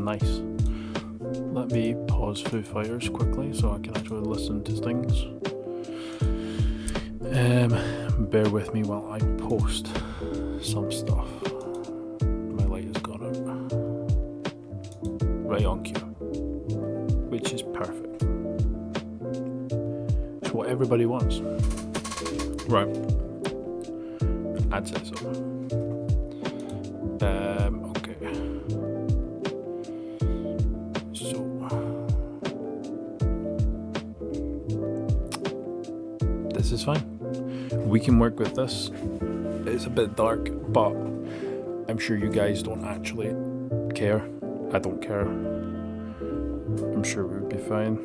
Nice. Let me pause Foo Fighters quickly so I can actually listen to things. Bear with me while I post some stuff. My light has gone out. Right on cue. Which is perfect. It's what everybody wants. Right. I'd say so. Okay. So this is fine. We can work with this. It's a bit dark, but I'm sure you guys don't actually care. I don't care. I'm sure we'll be fine.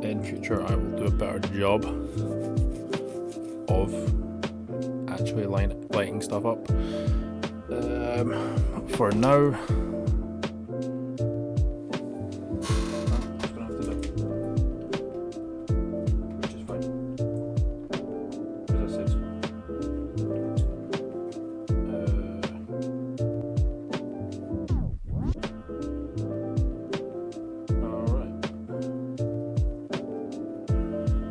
In future, I will do a better job of actually lighting stuff up. For now,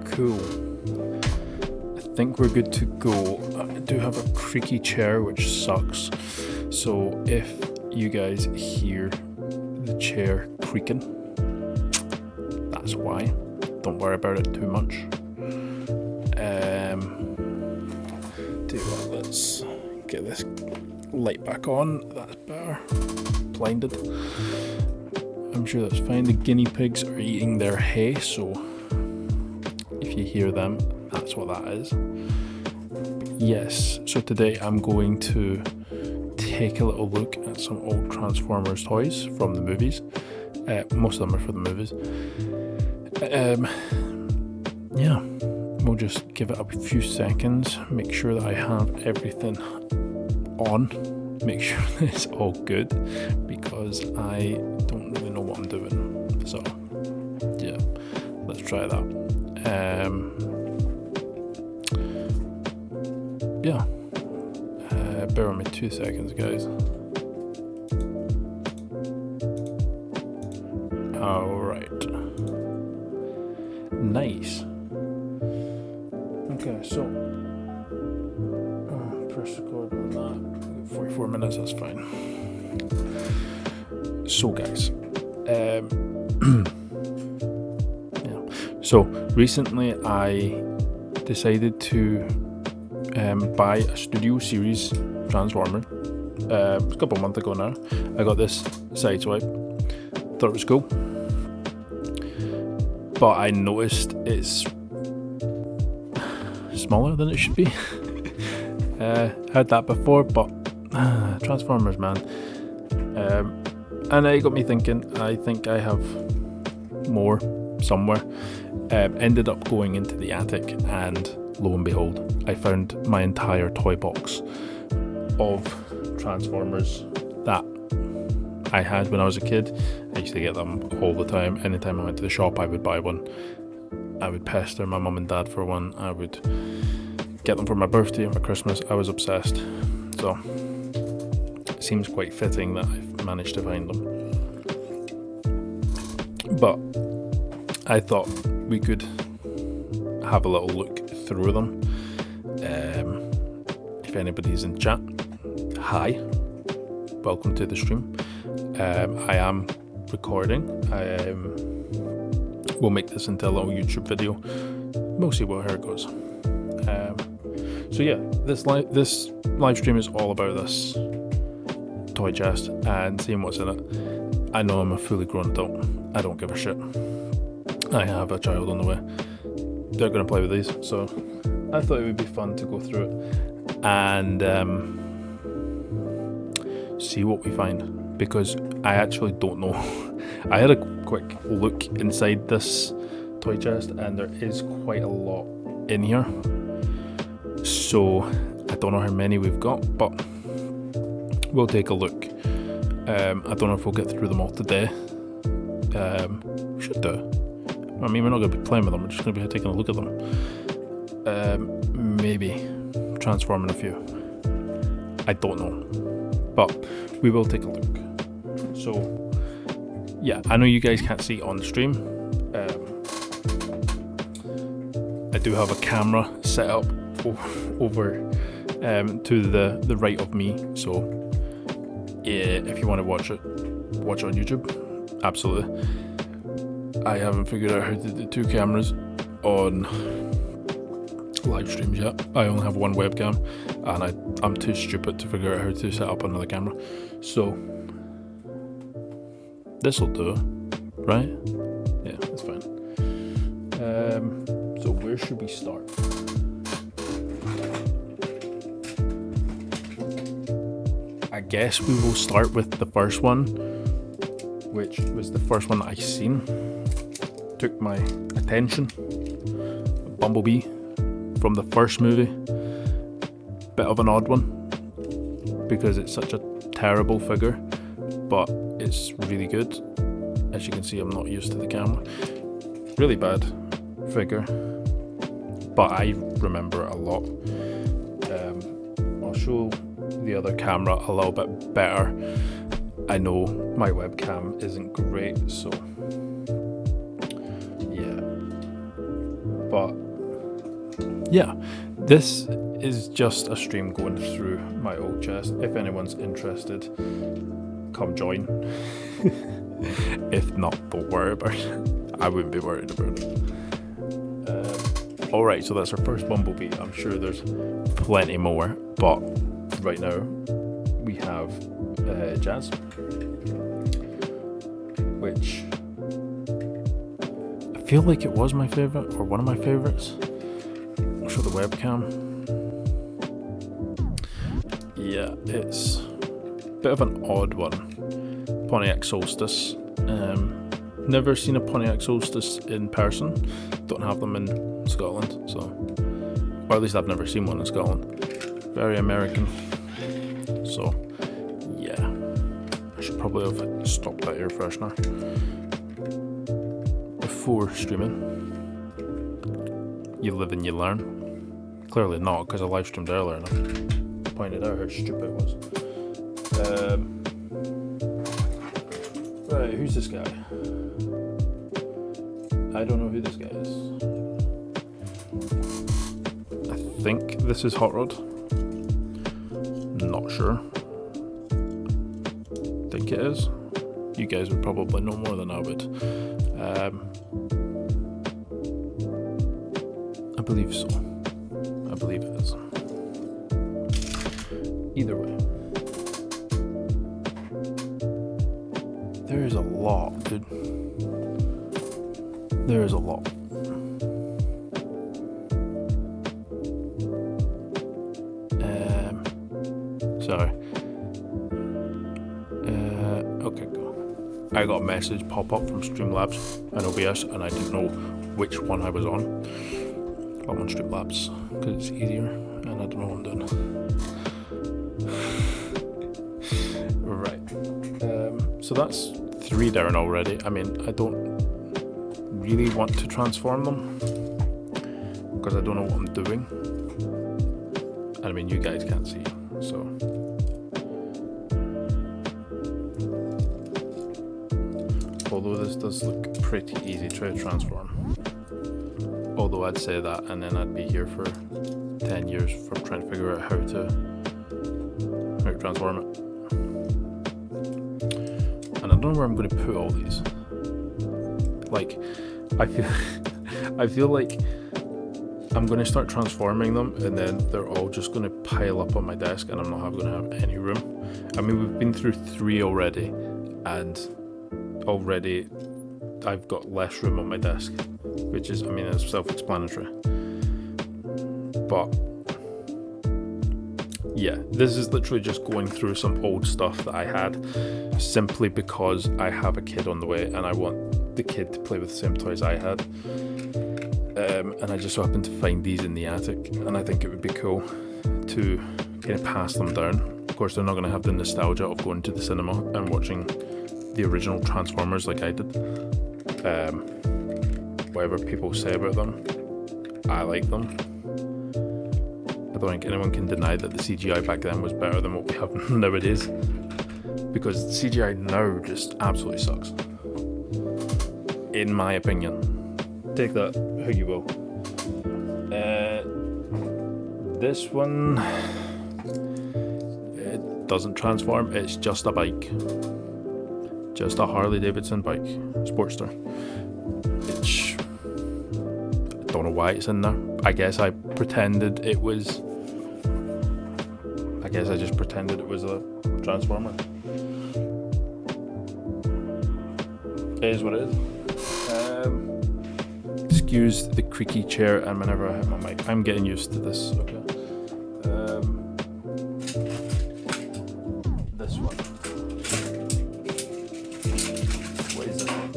cool. I think we're good to go. I do have a creaky chair which sucks, so if you guys hear the chair creaking, that's why. Don't worry about it too much. Let's get this light back on. That's better. Blinded. I'm sure that's fine. The guinea pigs are eating their hay, so if you hear them, that's what that is. Yes, so today I'm going to take a little look at some old Transformers toys from the movies. Most of them are for the movies. Yeah, we'll just give it a few seconds, make sure that I have everything on, make sure that it's all good, because I don't really know what I'm doing. So, yeah, let's try that. Yeah, bear with me 2 seconds, guys. Alright. Nice. Okay, so press record on that. 44 minutes, that's fine. So guys, yeah. So recently I decided to buy a Studio Series Transformer. A couple of months ago now. I got this Sideswipe. Thought it was cool, but I noticed it's smaller than it should be. Heard that before, but Transformers, man. And it got me thinking. I think I have more somewhere. Ended up going into the attic, and lo and behold, I found my entire toy box of Transformers that I had when I was a kid. I used to get them all the time. Anytime I went to the shop, I would buy one. I would pester my mum and dad for one. I would get them for my birthday and for Christmas. I was obsessed. So it seems quite fitting that I've managed to find them. But I thought we could have a little look through them. If anybody's in chat, hi, welcome to the stream. I am recording. We'll make this into a little YouTube video. We'll see how it goes. So yeah, this live stream is all about this toy chest and seeing what's in it. I know I'm a fully grown adult. I don't give a shit. I have a child on the way. They're going to play with these, so I thought it would be fun to go through it and see what we find, because I actually don't know. I had a quick look inside this toy chest and there is quite a lot in here, so I don't know how many we've got, but we'll take a look. I don't know if we'll get through them all today. We should do. I mean, we're not going to be playing with them, we're just going to be taking a look at them. Maybe transforming a few. I don't know. But we will take a look. So yeah, I know you guys can't see on stream. I do have a camera set up over to the right of me, so if you want to watch it on YouTube, absolutely. I haven't figured out how to do 2 cameras on live streams yet. I only have one webcam, and I'm too stupid to figure out how to set up another camera. So this'll do, right? Yeah, that's fine. So where should we start? I guess we will start with the first one, which was the first one that I seen. Took my attention. Bumblebee from the first movie. Bit of an odd one because it's such a terrible figure, but it's really good. As you can see, I'm not used to the camera. Really bad figure, but I remember it a lot. I'll show the other camera a little bit better. I know my webcam isn't great, so yeah. But yeah, this is just a stream going through my old chest. If anyone's interested, come join. If not, don't worry about it. I wouldn't be worried about it. Alright, so that's our first Bumblebee. I'm sure there's plenty more, but right now we have Jazz, which I feel like it was my favourite, or one of my favourites. I'll show the webcam. Yeah, it's a bit of an odd one. Pontiac Solstice. Never seen a Pontiac Solstice in person. Don't have them in Scotland, so, or at least I've never seen one in Scotland. Very American. So yeah, I should probably have stopped that air freshener before streaming. You live and you learn. Clearly not, because I live streamed earlier and I pointed out how stupid it was. Right, who's this guy? I don't know who this guy is. I think this is Hot Rod. Not sure. Think it is. You guys would probably know more than I would. I believe so. I believe it is. Either way. There is a lot, dude. There is a lot. Sorry. Okay, go. I got a message pop up from Streamlabs and OBS, and I didn't know which one I was on. I'm on Streamlabs because it's easier, and I don't know what I'm doing. Right. So that's 3 down already. I mean, I don't really want to transform them because I don't know what I'm doing. I mean, you guys can't see, so. Although this does look pretty easy to transform. Although I'd say that, and then I'd be here for 10 years for trying to figure out how to transform it. And I don't know where I'm going to put all these. Like, I feel like I'm going to start transforming them, and then they're all just going to pile up on my desk, and I'm not going to have any room. I mean, we've been through 3 already, and already I've got less room on my desk, which is, I mean, it's self-explanatory. But yeah, this is literally just going through some old stuff that I had, simply because I have a kid on the way and I want the kid to play with the same toys I had. And I just so happened to find these in the attic, and I think it would be cool to kind of pass them down. Of course, they're not going to have the nostalgia of going to the cinema and watching the original Transformers like I did. Whatever people say about them, I like them. I don't think anyone can deny that the CGI back then was better than what we have nowadays, because CGI now just absolutely sucks, in my opinion. Take that how you will. This one, it doesn't transform, it's just a bike. Just a Harley Davidson bike, Sportster. Which, I don't know why it's in there. I guess I just pretended it was a transformer. It is what it is. Excuse the creaky chair and whenever I hit my mic. I'm getting used to this, okay. This one. What is this one?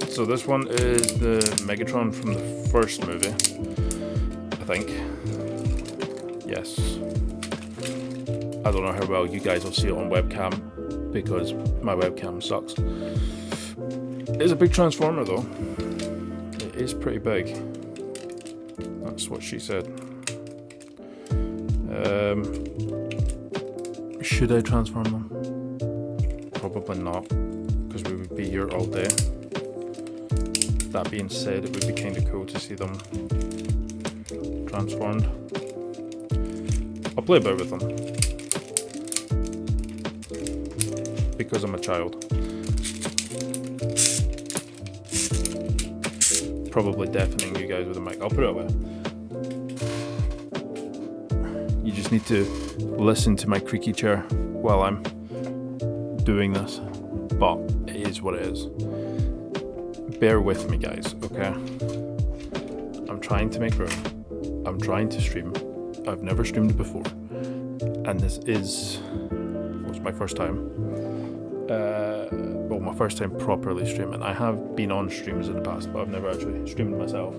So this one is the Megatron from the first movie, I think. Yes. I don't know how well you guys will see it on webcam because my webcam sucks. It's a big transformer though. It is pretty big. That's what she said. Should I transform them? Probably not, because we would be here all day. That being said, it would be kind of cool to see them transformed. I'll play about with them. Because I'm a child. Probably deafening you guys with a mic. I'll put it away. You just need to listen to my creaky chair while I'm doing this. But it is what it is. Bear with me, guys, okay? I'm trying to make room. I'm trying to stream. I've never streamed before. And this is... was my first time. Well, my first time properly streaming. I have been on streams in the past, but I've never actually streamed myself.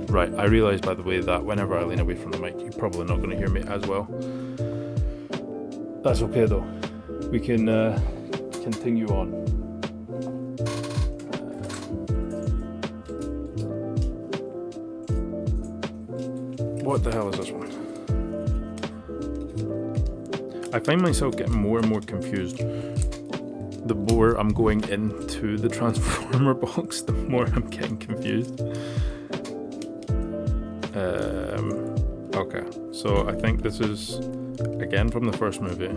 Right, I realise by the way that whenever I lean away from the mic, you're probably not going to hear me as well. That's okay though. We can continue on. What the hell is this one? I find myself getting more and more confused. The more I'm going into the Transformer box, the more I'm getting confused. Okay, so I think this is, again, from the first movie.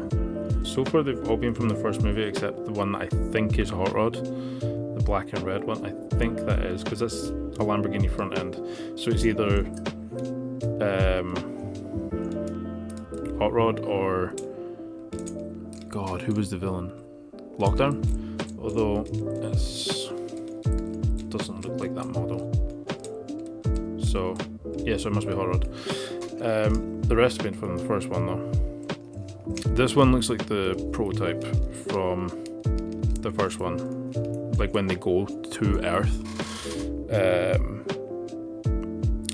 So far they've all been from the first movie, except the one that I think is Hot Rod. The black and red one, I think that is, because that's a Lamborghini front end. So it's either Hot Rod or... God, who was the villain? Lockdown? Although it doesn't look like that model. So yeah, so it must be Hot Rod. The rest have been from the first one though. This one looks like the prototype from the first one, like when they go to Earth.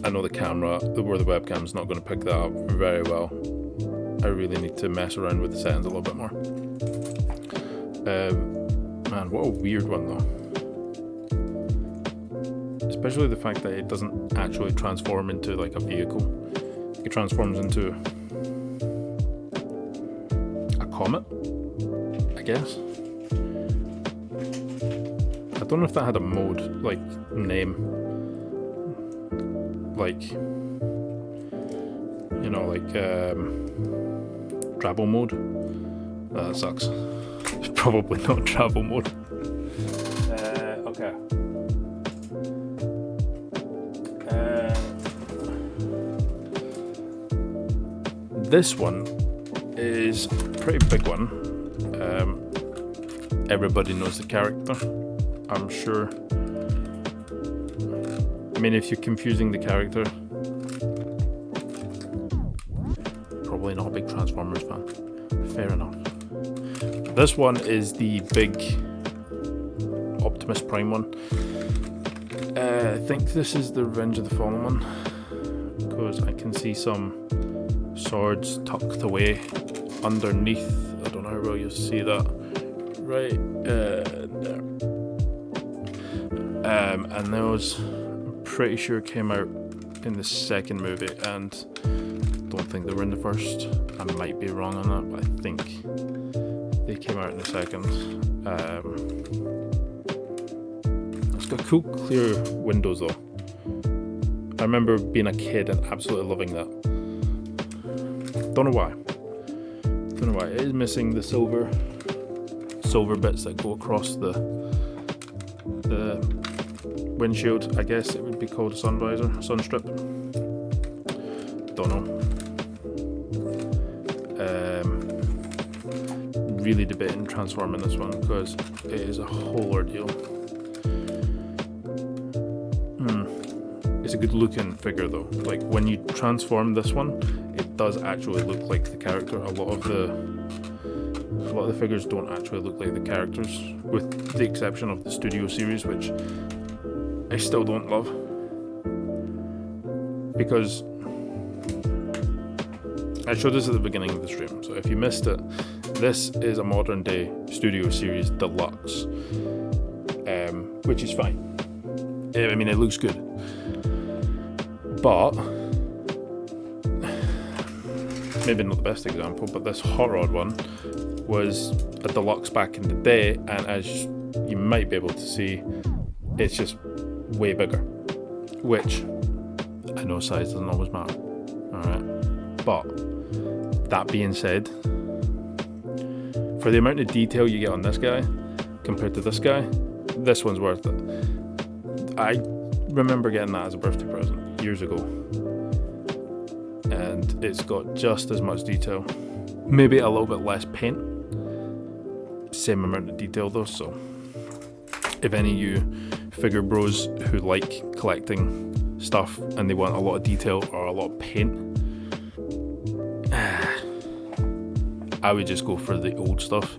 I know the camera, where the webcam's not going to pick that up very well. I really need to mess around with the settings a little bit more. Man, what a weird one though. Especially the fact that it doesn't actually transform into like a vehicle. It transforms into a comet, I guess. I don't know if that had a mode, like name. Like, you know, like travel mode. That sucks. It's probably not travel mode. Okay. This one is a pretty big one. Everybody knows the character, I'm sure. I mean, if you're confusing the character, probably not a big Transformers fan. Fair enough. This one is the big Optimus Prime one. I think this is the Revenge of the Fallen one, because I can see some swords tucked away underneath. I don't know how well you'll see that. Right there. And those, I'm pretty sure, came out in the second movie, and don't think they were in the first. I might be wrong on that, but I think they came out in the second. It's got cool, clear windows though. I remember being a kid and absolutely loving that. Don't know why. It is missing the silver bits that go across the windshield. I guess it would be called a sun strip. Don't know. Really debating transforming this one because it is a whole ordeal. It's a good looking figure though. Like when you transform this one, it does actually look like the character. A lot of the figures don't actually look like the characters, with the exception of the Studio Series, which I still don't love. Because I showed this at the beginning of the stream, so if you missed it, this is a modern day Studio Series Deluxe, which is fine. I mean, it looks good. But maybe not the best example, but this Hot Rod one was a deluxe back in the day, and as you might be able to see, it's just way bigger, which I know size doesn't always matter. Alright, but that being said, for the amount of detail you get on this guy compared to this guy, this one's worth it. I remember getting that as a birthday present years ago, and it's got just as much detail, maybe a little bit less paint, same amount of detail though. So if any of you figure bros who like collecting stuff and they want a lot of detail or a lot of paint, I would just go for the old stuff,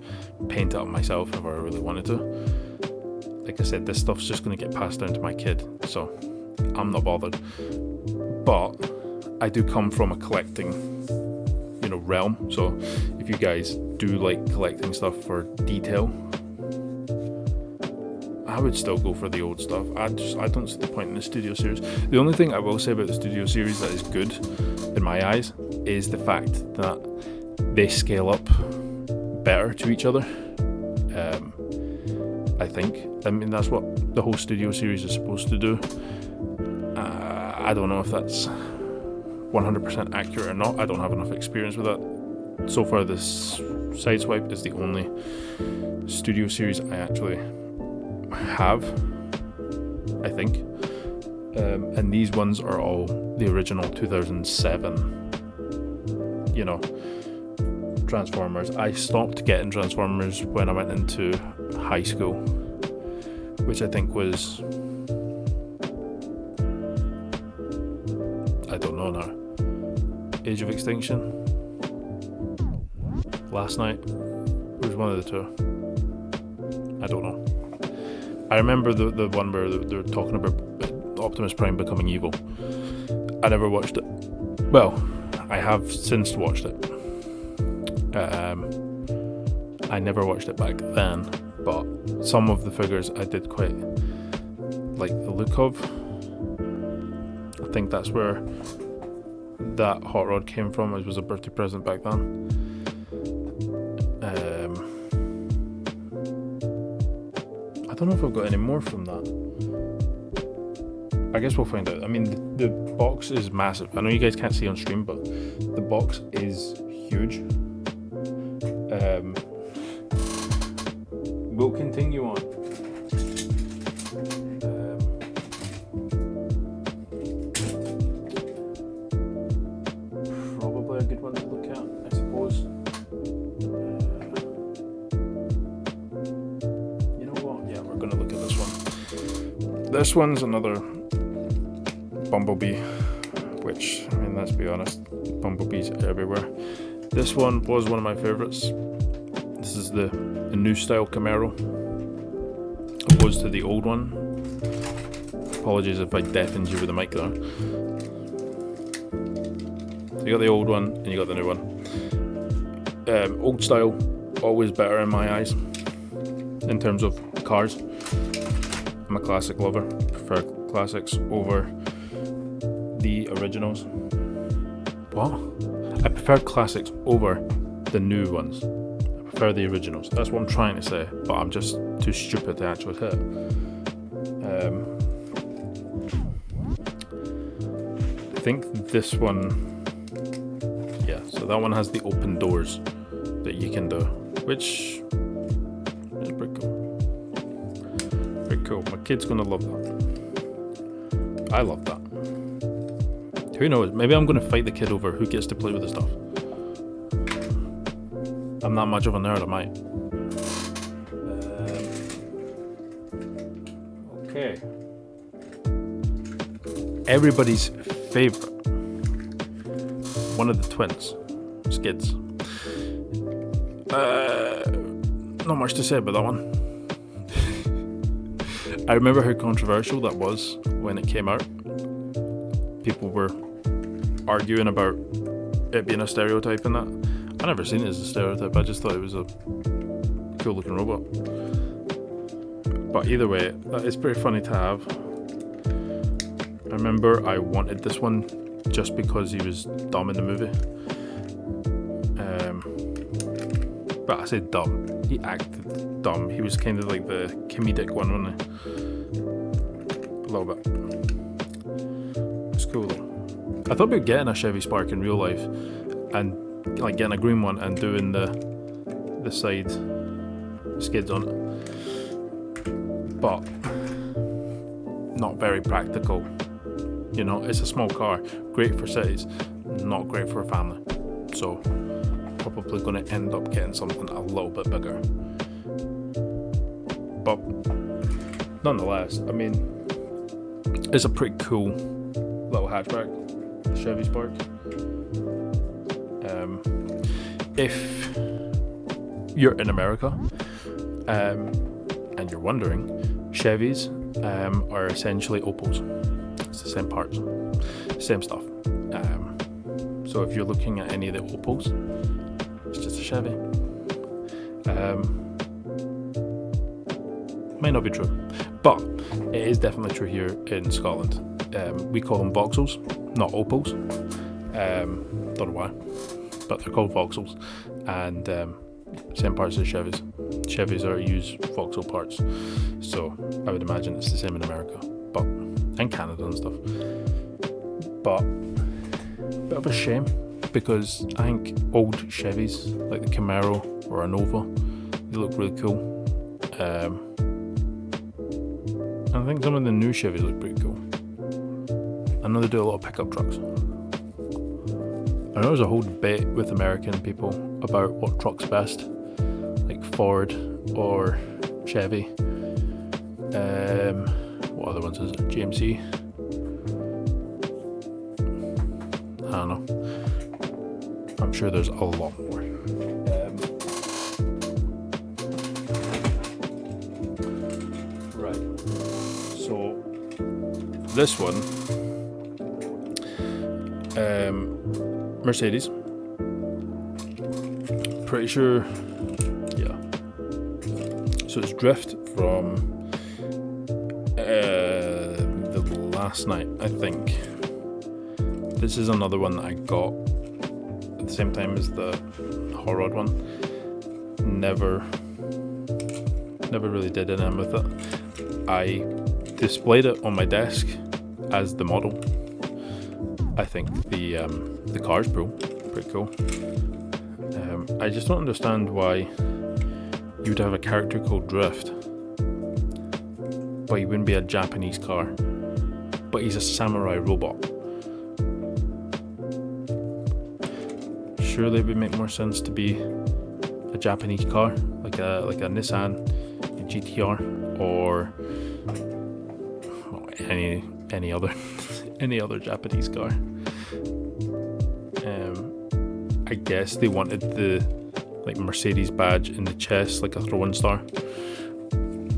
paint it up myself if I really wanted to. Like I said, this stuff's just going to get passed down to my kid, so I'm not bothered. But I do come from a collecting, realm, so if you guys do like collecting stuff for detail, I would still go for the old stuff. I don't see the point in the Studio Series. The only thing I will say about the Studio Series that is good in my eyes is the fact that they scale up better to each other. I think. I mean, that's what the whole Studio Series is supposed to do. I don't know if that's 100% accurate or not. I don't have enough experience with that. So far, this Sideswipe is the only Studio Series I actually have, I think. And these ones are all the original 2007, Transformers. I stopped getting Transformers when I went into high school, which I think was, I don't know now, Age of Extinction, Last Night, it was one of the two, I don't know. I remember the one where they're talking about Optimus Prime becoming evil. I never watched it. Well, I have since watched it. I never watched it back then, but some of the figures I did quite like the look of. I think that's where that Hot Rod came from. It was a birthday present back then. I don't know if I've got any more from that. I guess we'll find out. I mean, the box is massive. I know you guys can't see on stream, but the box is huge. We'll continue on. Probably a good one to look at, I suppose. You know what? Yeah, we're going to look at this one. This one's another Bumblebee, which, I mean, let's be honest, Bumblebees everywhere. This one was one of my favourites. This is the new style Camaro, opposed to the old one. Apologies if I deafened you with the mic there. So you got the old one and you got the new one. Old style, always better in my eyes in terms of cars. I'm a classic lover, prefer classics over the originals. What? I prefer classics over the new ones. I prefer the originals. That's what I'm trying to say, but I'm just too stupid to actually say it. I think this one, yeah, so that one has the open doors that you can do, which is pretty cool. Pretty cool. My kid's gonna love that. I love that. Who knows? Maybe I'm gonna fight the kid over who gets to play with the stuff. I'm not much of a nerd, I might. Okay. Everybody's favorite. One of the twins. Skids. Not much to say about that one. I remember how controversial that was when it came out. People were arguing about it being a stereotype and that. I never seen it as a stereotype. I just thought it was a cool looking robot. But either way, it's pretty funny to have. I remember I wanted this one just because he was dumb in the movie. But I said dumb. He acted dumb. He was kind of like the comedic one, wasn't he? A little bit. It's cool though. I thought about getting a Chevy Spark in real life and like getting a green one and doing the side skids on it. But not very practical. You know, it's a small car, great for cities, not great for a family. So probably going to end up getting something a little bit bigger. But nonetheless, I mean, it's a pretty cool little hatchback, the Chevy Spark. If you're in America and you're wondering, Chevys are essentially Opals. It's the same parts, same stuff. So if you're looking at any of the Opals, it's just a Chevy. Might not be true, but it is definitely true here in Scotland. We call them Vauxhalls, not Opals. Don't know why, but they're called Vauxhalls, and same parts as Chevys. Chevys are used Vauxhall parts, so I would imagine it's the same in America, but and Canada and stuff. But bit of a shame, because I think old Chevys like the Camaro or a Nova, they look really cool. I think some of the new Chevys look pretty cool. I know they do a lot of pickup trucks. I know there's a whole debate with American people about what truck's best, like Ford or Chevy. What other ones is it? GMC? I don't know. I'm sure there's a lot more. Right. So this one, Mercedes. Pretty sure, yeah. So it's Drift from the last night, I think. This is another one that I got at the same time as the Hot Rod one. Never really did anything with it. I displayed it on my desk as the model. I think the car's pretty cool. I just don't understand why you would have a character called Drift, but he wouldn't be a Japanese car, but he's a samurai robot. Surely it would make more sense to be a Japanese car, like a Nissan, a GTR, or well, any other any other Japanese car. I guess they wanted the like Mercedes badge in the chest, like a throwing star,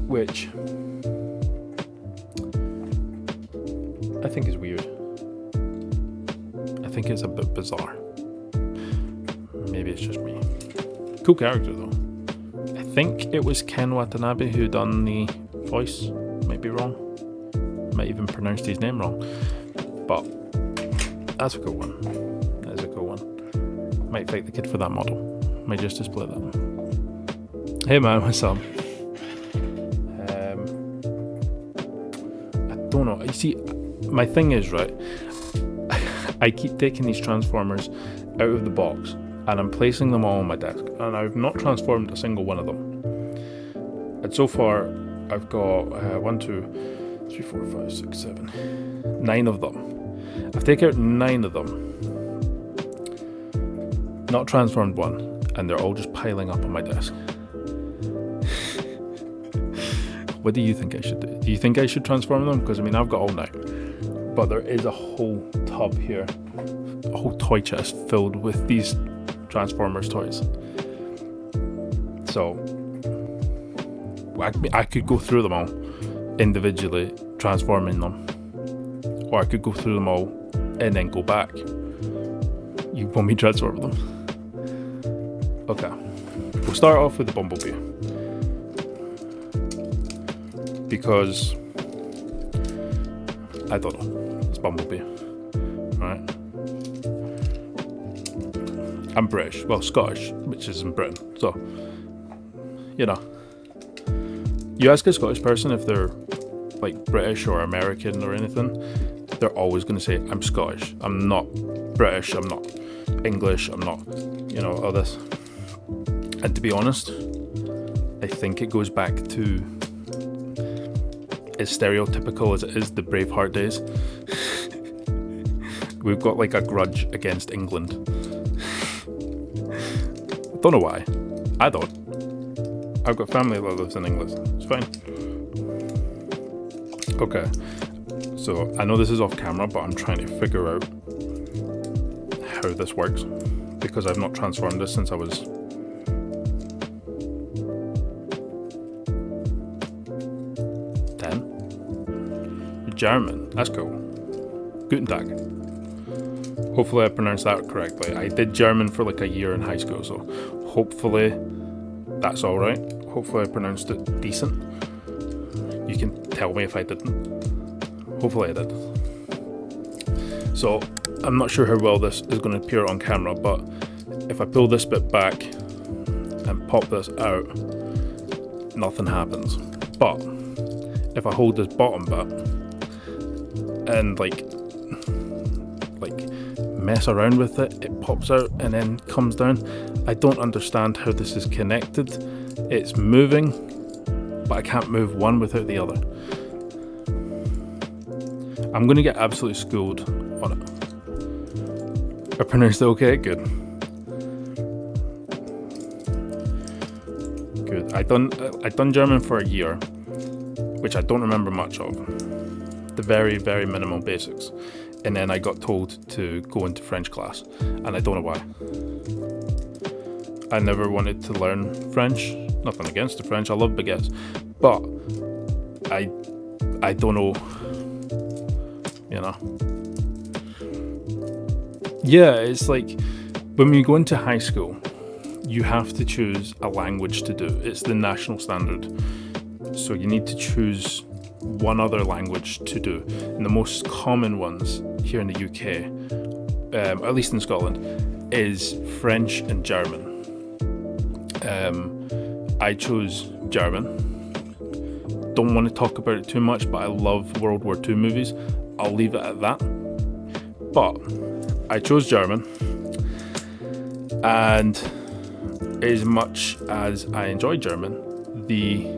which I think is weird. I think it's a bit bizarre. Maybe it's just me. Cool character though. I think it was Ken Watanabe who done the voice. Might be wrong. Might even pronounced his name wrong. But That's a cool one. That is a cool one. Might fight the kid for that model. Might just display that. Hey man, what's up? I don't know. You see, my thing is, right, I keep taking these transformers out of the box and I'm placing them all on my desk, and I've not transformed a single one of them. And so far, I've got 1, 2, 3, 4, 5, 6, 7, 9 of them. I've taken out 9 of them, not transformed one, and they're all just piling up on my desk. What do you think I should do? Do you think I should transform them? Because I mean, I've got all 9, but there is a whole tub here, a whole toy chest filled with these Transformers toys. So I could go through them all individually, transforming them, or I could go through them all and then go back. You want me to transform them? Okay, we'll start off with the Bumblebee, because I don't know, it's Bumblebee, right? I'm British, well, Scottish, which is in Britain, so, you know, you ask a Scottish person if they're like British or American or anything, they're always going to say, I'm Scottish, I'm not British, I'm not English, I'm not, you know, all this. And to be honest, I think it goes back to, as stereotypical as it is, the Braveheart days. We've got like a grudge against England. Don't know why. I don't. I've got family that lives in England. It's fine. Okay. So I know this is off camera, but I'm trying to figure out how this works, because I've not transformed this since I was 10. You're German. That's cool. Guten Tag. Hopefully I pronounced that correctly. I did German for like a year in high school, so hopefully that's alright. Hopefully I pronounced it decent. You can tell me if I didn't. Hopefully I did. So I'm not sure how well this is going to appear on camera, but if I pull this bit back and pop this out, nothing happens. But if I hold this bottom bit and like mess around with it, it pops out and then comes down. I don't understand how this is connected. It's moving, but I can't move one without the other. I'm gonna get absolutely schooled on it. I pronounced it okay? Good. Good. I done German for a year, which I don't remember much of. The very, very minimal basics. And then I got told to go into French class, and I don't know why. I never wanted to learn French. Nothing against the French, I love baguettes, but I don't know, you know. Yeah, it's like when you go into high school, you have to choose a language to do. It's the national standard, so you need to choose one other language to do, and the most common ones here in the UK, at least in Scotland, is French and German. I chose German. Don't want to talk about it too much, but I love World War II movies. I'll leave it at that. But I chose German, and as much as I enjoy German, the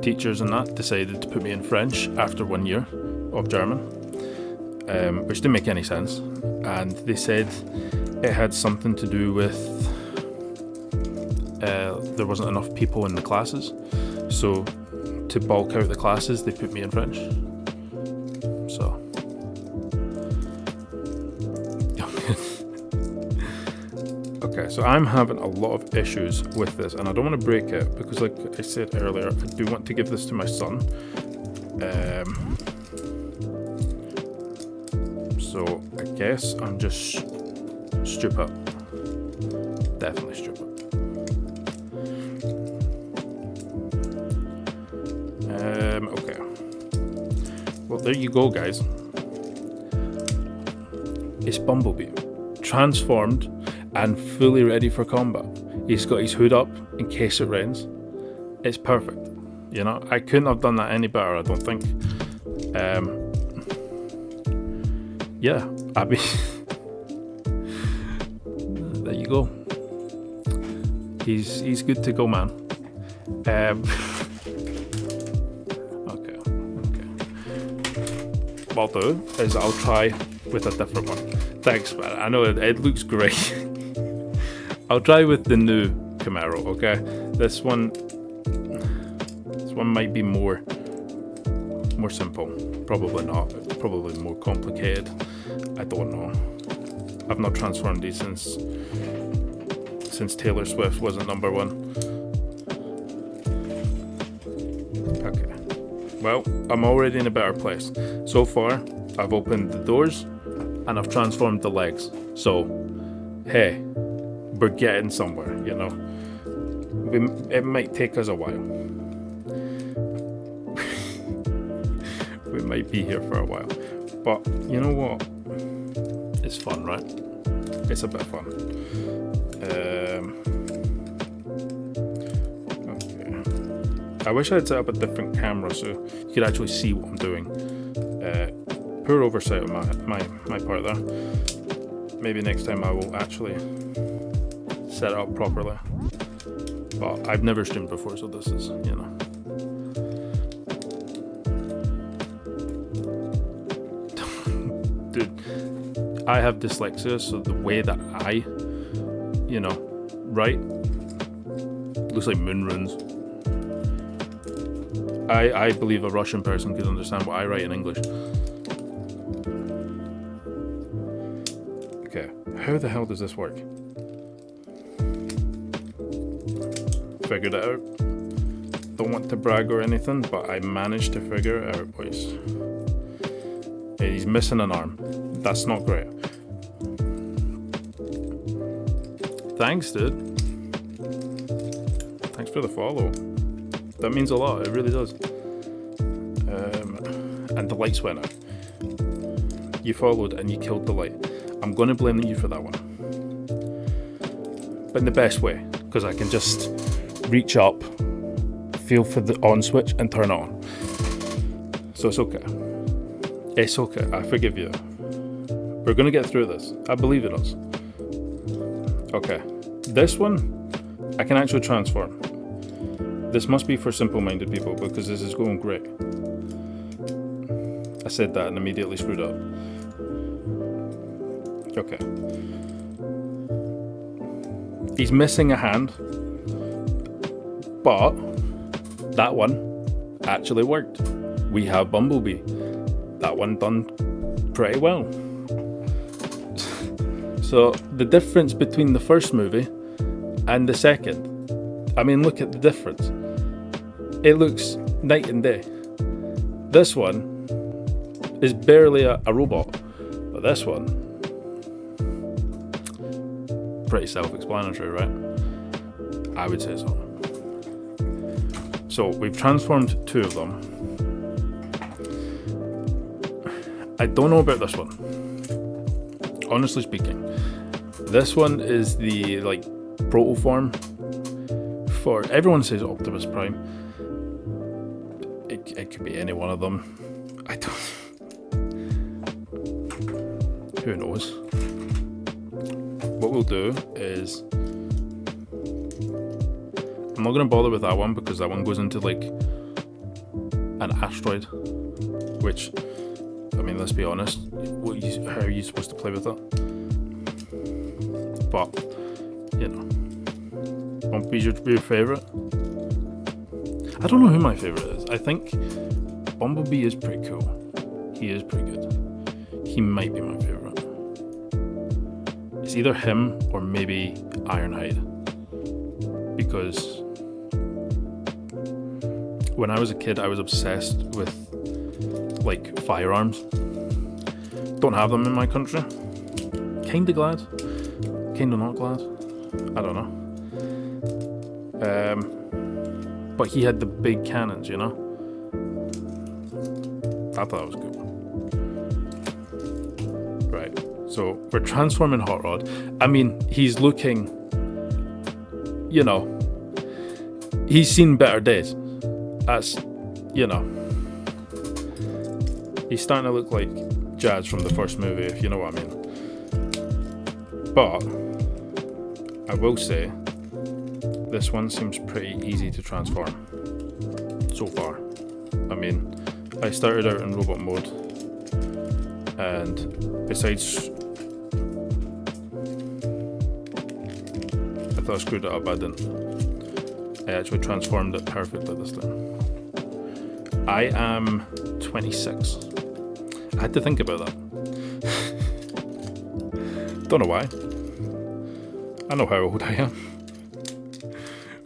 teachers and that decided to put me in French after 1 year of German, which didn't make any sense, and they said it had something to do with there wasn't enough people in the classes, so to bulk out the classes they put me in French. So okay, so I'm having a lot of issues with this, and I don't want to break it because, like I said earlier, I do want to give this to my son. So I guess I'm just stupid. Definitely stupid. Okay. Well, there you go, guys. It's Bumblebee, transformed and fully ready for combat. He's got his hood up in case it rains. It's perfect. You know, I couldn't have done that any better, I don't think. Yeah, Abby. There you go. He's good to go, man. Okay. What I'll do is I'll try with a different one. Thanks, man. I know it looks great. I'll try with the new Camaro, okay? This one might be more simple. Probably not. It's probably more complicated. I don't know. I've not transformed these since Taylor Swift wasn't number one. Okay. Well, I'm already in a better place. So far, I've opened the doors and I've transformed the legs. So, hey, we're getting somewhere, you know. It might take us a while. We might be here for a while. But you know what? It's fun, right? It's a bit fun. Okay. I wish I had set up a different camera so you could actually see what I'm doing. Poor oversight on my part there. Maybe next time I will actually set it up properly. But I've never streamed before, so this is, you know. Dude, I have dyslexia, so the way that I, you know, write looks like moon runes. I believe a Russian person could understand what I write in English. Okay, how the hell does this work? Figured it out. Don't want to brag or anything, but I managed to figure it out, boys. He's missing an arm. That's not great. Thanks, dude. Thanks for the follow. That means a lot. It really does. And the lights went out. You followed and you killed the light. I'm going to blame you for that one. But in the best way, because I can just reach up, feel for the on switch and turn it on. So it's okay. It's okay. I forgive you. We're going to get through this. I believe in us. Okay. This one, I can actually transform. This must be for simple-minded people because this is going great. I said that and immediately screwed up. Okay. He's missing a hand, but that one actually worked. We have Bumblebee. That one done pretty well. So the difference between the first movie and the second, I mean, look at the difference. It looks night and day. This one is barely a robot, but this one, pretty self-explanatory, right? I would say so. So we've transformed two of them. I don't know about this one. Honestly speaking, this one is the like proto form for everyone says Optimus Prime. It could be any one of them. I don't. Who knows? What we'll do is I'm not gonna bother with that one because that one goes into like an asteroid, which I mean, let's be honest. How are you supposed to play with that? But you know, Bumpy's your favorite. I don't know who my favorite is. I think Bumblebee is pretty cool. He is pretty good. He might be my favorite. It's either him or maybe Ironhide. Because when I was a kid, I was obsessed with like firearms. Don't have them in my country. Kinda glad. Kinda not glad. I don't know. But he had the big cannons, you know? I thought it was good. Right, So we're transforming Hot Rod. I mean, he's looking, he's seen better days. That's, he's starting to look like Jazz from the first movie, if you know what I mean. But I will say, this one seems pretty easy to transform so far. I mean, I started out in robot mode, and besides, I thought I screwed it up, but I didn't. I actually transformed it perfectly this time. I am 26. I had to think about that. Don't know why. I know how old I am.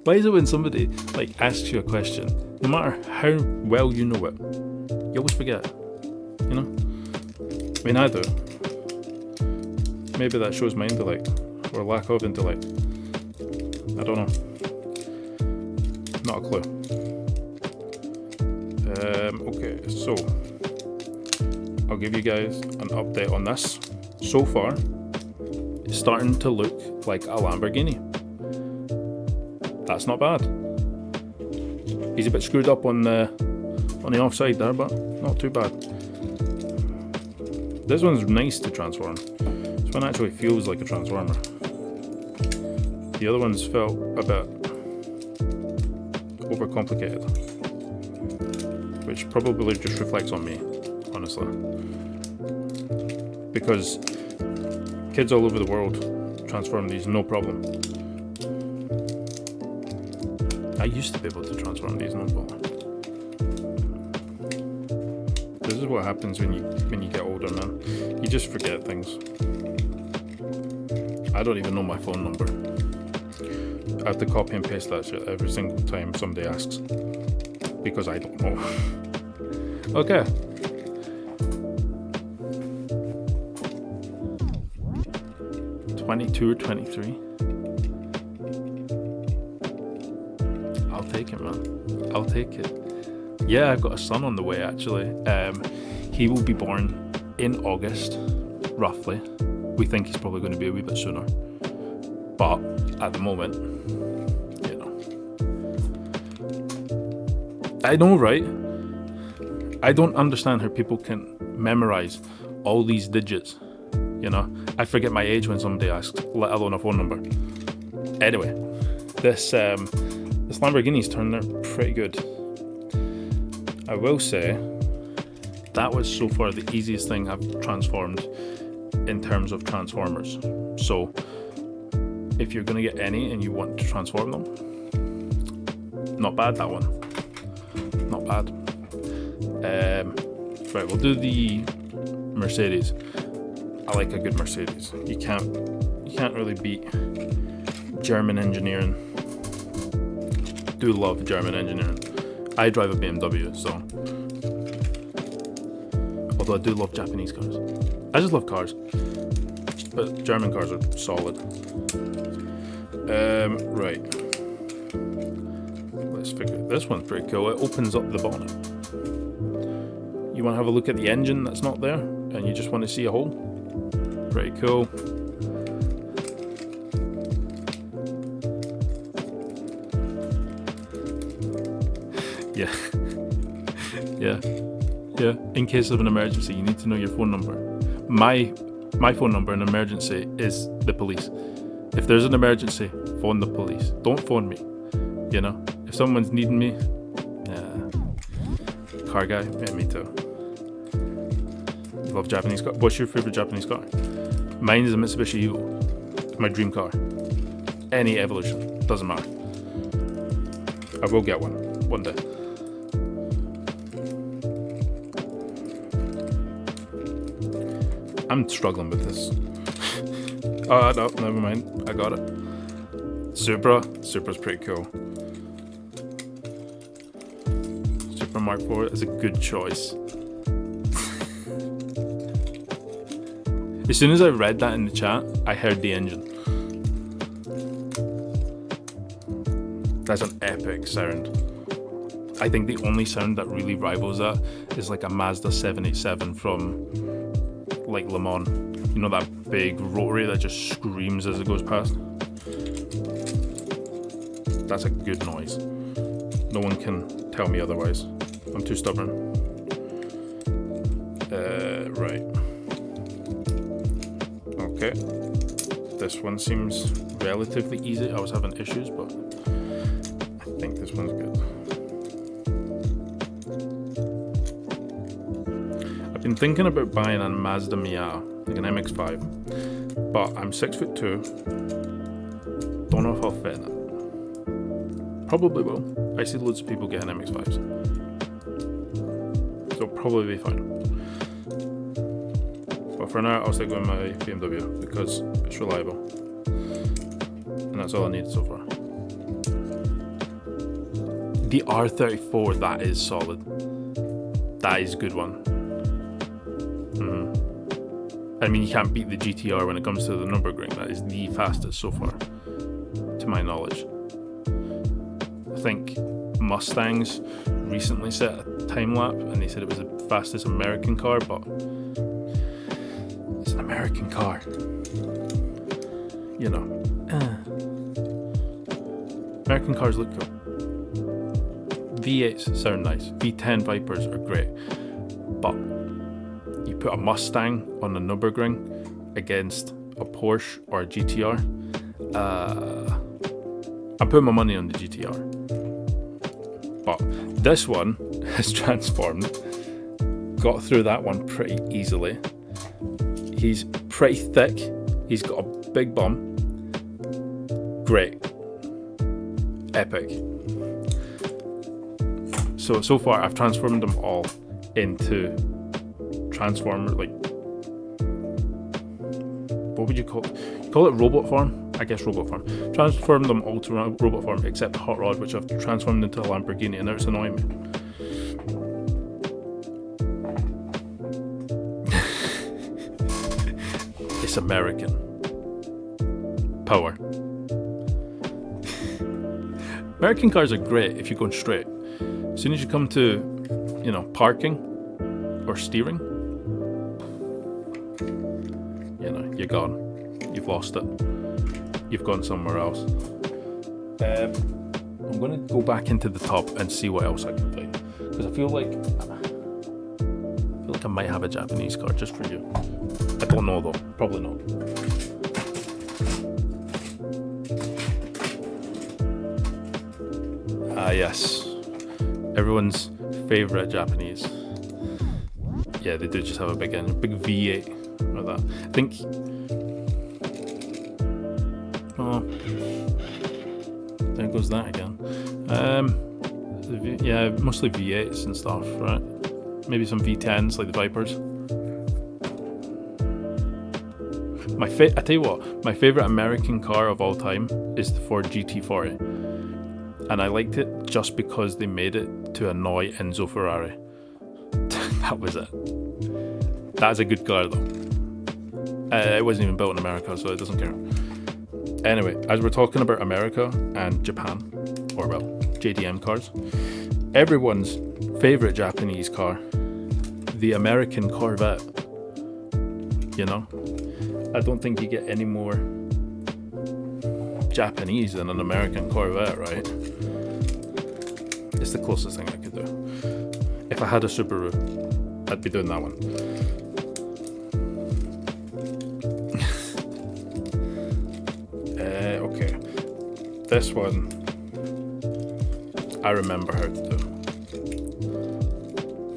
Why is it when somebody asks you a question, no matter how well you know it, you always forget? I mean, I do. Maybe that shows my intellect, or lack of intellect. I don't know. Not a clue. Okay, so I'll give you guys an update on this. So far, it's starting to look like a Lamborghini. That's not bad. He's a bit screwed up on the offside there, but not too bad. This one's nice to transform. This one actually feels like a transformer. The other ones felt a bit overcomplicated, which probably just reflects on me, honestly. Because kids all over the world transform these no problem. I used to be able to transform these no problem. This is what happens when you get older, man. You just forget things. I don't even know my phone number. I have to copy and paste that shit every single time somebody asks, because I don't know. Okay. $22 or $23. I'll take it, man. I'll take it. Yeah, I've got a son on the way, actually. He will be born in August, roughly. We think he's probably going to be a wee bit sooner. But at the moment, I know, right? I don't understand how people can memorize all these digits. I forget my age when somebody asks, let alone a phone number. Anyway, this Lamborghini's turned out pretty good. I will say that was so far the easiest thing I've transformed in terms of transformers. So if you're gonna get any and you want to transform them, not bad, that one. Not bad. Right, we'll do the Mercedes. I like a good Mercedes. You can't really beat German engineering. Do love German engineering. I drive a BMW, so. Although I do love Japanese cars. I just love cars. But German cars are solid. Right. Let's figure it. This one's pretty cool. It opens up the bonnet. You want to have a look at the engine that's not there, and you just want to see a hole? Pretty cool. Yeah. Yeah. In case of an emergency, you need to know your phone number. My phone number in an emergency is the police. If there's an emergency, phone the police. Don't phone me. If someone's needing me, car guy, yeah, me too. Love Japanese car. What's your favorite Japanese car? Mine is a Mitsubishi Evo. My dream car. Any Evolution, doesn't matter. I will get one day. I'm struggling with this. Oh no, never mind. I got it. Supra's pretty cool. Supra Mark IV is a good choice. As soon as I read that in the chat, I heard the engine. That's an epic sound. I think the only sound that really rivals that is like a Mazda 787 from like Le Mans. You know that big rotary that just screams as it goes past? That's a good noise. No one can tell me otherwise. I'm too stubborn. Right. Okay. This one seems relatively easy. I was having issues, but I think this one's good. I've been thinking about buying a Mazda Miata, like an MX-5, but I'm 6'2". Don't know if I'll fit in it. Probably will. I see loads of people getting MX-5s. So it'll probably be fine. But for now, I'll stick with my BMW because it's reliable. And that's all I need so far. The R34, that is solid. That is a good one. I mean, you can't beat the GTR when it comes to the Nürburgring. That is the fastest so far, to my knowledge. I think Mustangs recently set a time lap and they said it was the fastest American car, but it's an American car. You know. American cars look cool. V8s sound nice. V10 Vipers are great. But you put a Mustang on a Nürburgring against a Porsche or a GTR, I'm putting my money on the GTR. But this one has transformed. Got through that one pretty easily. He's pretty thick. He's got a big bum. Great. Epic. So far I've transformed them all into Transformer, like, what would you call it? Call it robot form? I guess robot form. Transformed them all to robot form except Hot Rod, which I've transformed into a Lamborghini, and now it's annoying me. It's American. Power. American cars are great if you're going straight. As soon as you come to, you know, parking or steering, you know, you're gone. You've lost it. You've gone somewhere else. I'm going to go back into the top and see what else I can find, because I feel like I might have a Japanese car just for you. I don't know though. Probably not. Yes. Everyone's favorite Japanese. Yeah, they do just have a big engine, big V8 like that. I think. Oh, there goes that again. Yeah, mostly V8s and stuff, right? Maybe some V10s like the Vipers. I tell you what, my favorite American car of all time is the Ford GT40. And I liked it just because they made it to annoy Enzo Ferrari. That was it. That's a good car though. It wasn't even built in America, so it doesn't care. Anyway, as we're talking about America and Japan, or well, JDM cars, everyone's favorite Japanese car, the American Corvette. You know? I don't think you get any more Japanese than an American Corvette, right? It's the closest thing I could do. If I had a Subaru, I'd be doing that one. Okay. This one, I remember how to do.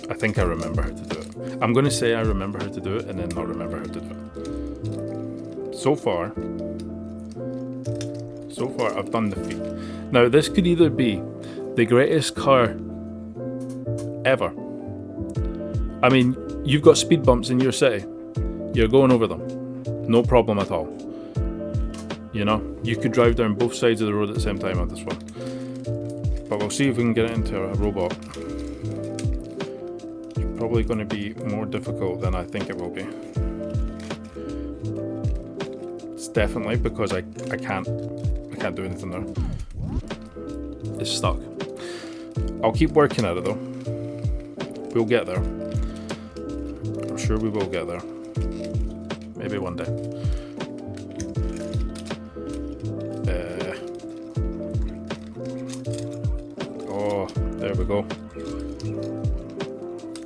I think I remember how to do it. I'm going to say I remember how to do it and then not remember how to do it. So far, I've done the feat. Now, this could either be the greatest car ever. I mean, you've got speed bumps in your city. You're going over them. No problem at all. You know, you could drive down both sides of the road at the same time on this one. But we'll see if we can get it into a robot. It's probably going to be more difficult than I think it will be. It's definitely because I can't do anything there. It's stuck. I'll keep working at it though. We'll get there. I'm sure we will get there. Maybe one day. Oh, there we go.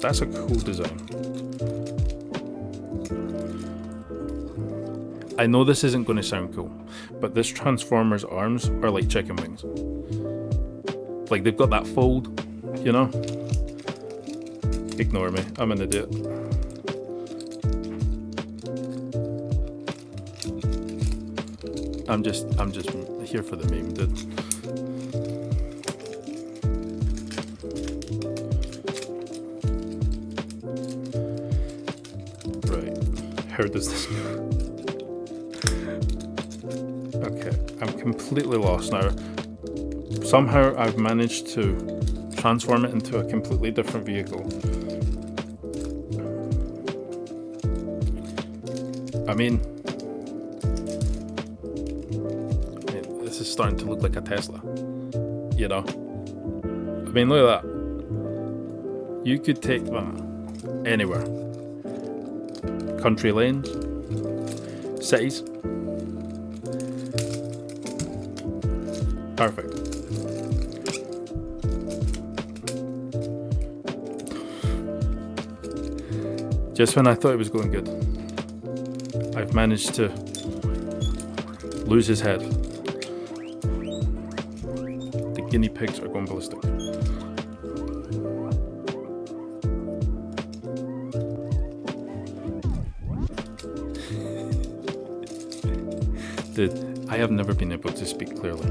That's a cool design. I know this isn't going to sound cool, but this Transformer's arms are like chicken wings. Like they've got that fold, you know? Ignore me, I'm an idiot. I'm just here for the meme, dude. Right, how does this go? Okay, I'm completely lost now. Somehow I've managed to transform it into a completely different vehicle. I mean, this is starting to look like a Tesla, you know? I mean, look at that. You could take that anywhere. Country lanes, cities. Perfect. Just when I thought it was going good, I've managed to lose his head. The guinea pigs are going ballistic. Dude, I have never been able to speak clearly.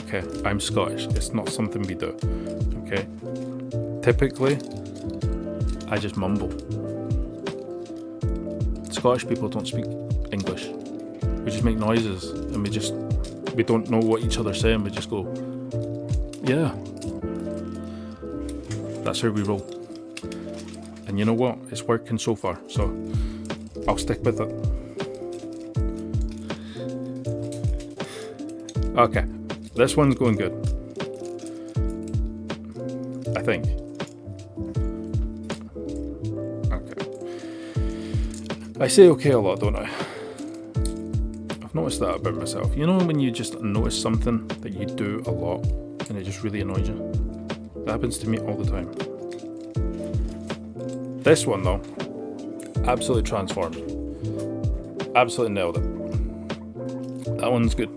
Okay, I'm Scottish. It's not something we do. Okay? Typically, I just mumble. Scottish people don't speak English. We just make noises and we don't know what each other's saying. We just go, yeah. That's how we roll. And you know what? It's working so far, so I'll stick with it. Okay, this one's going good. I think. I say okay a lot, don't I? I've noticed that about myself. You know when you just notice something that you do a lot and it just really annoys you? That happens to me all the time. This one though, absolutely transformed. Absolutely nailed it. That one's good.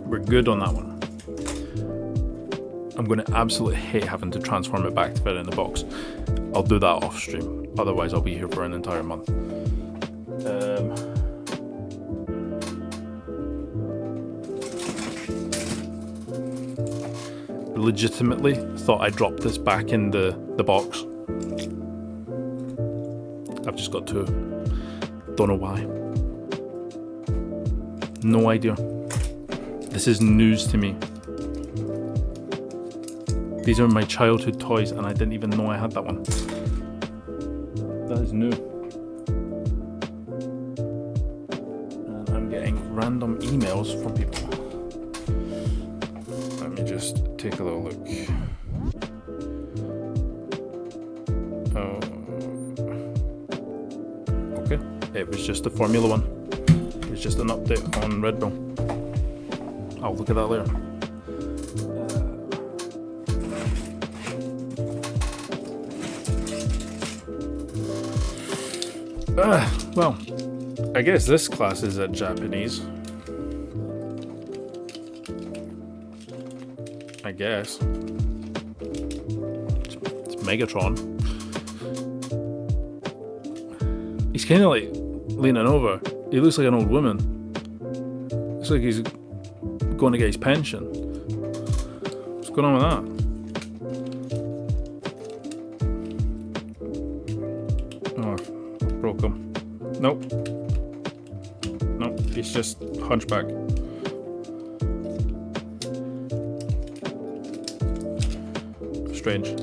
We're good on that one. I'm going to absolutely hate having to transform it back to fit in the box. I'll do that off stream. Otherwise I'll be here for an entire month. Legitimately thought I dropped this back in the box. I've just got to. Don't know why. No idea. This is news to me. These are my childhood toys and I didn't even know I had that one. That is new. And I'm getting random emails from people. Let me just take a little look. Okay, it was just the Formula One. It was just an update on Red Bull. I'll look at that later. Well, I guess this class is at Japanese. I guess. It's Megatron. He's kind of like leaning over. He looks like an old woman. Looks like he's going to get his pension. What's going on with that? Oh, broke him. Nope. Nope, he's just hunchback. Strange.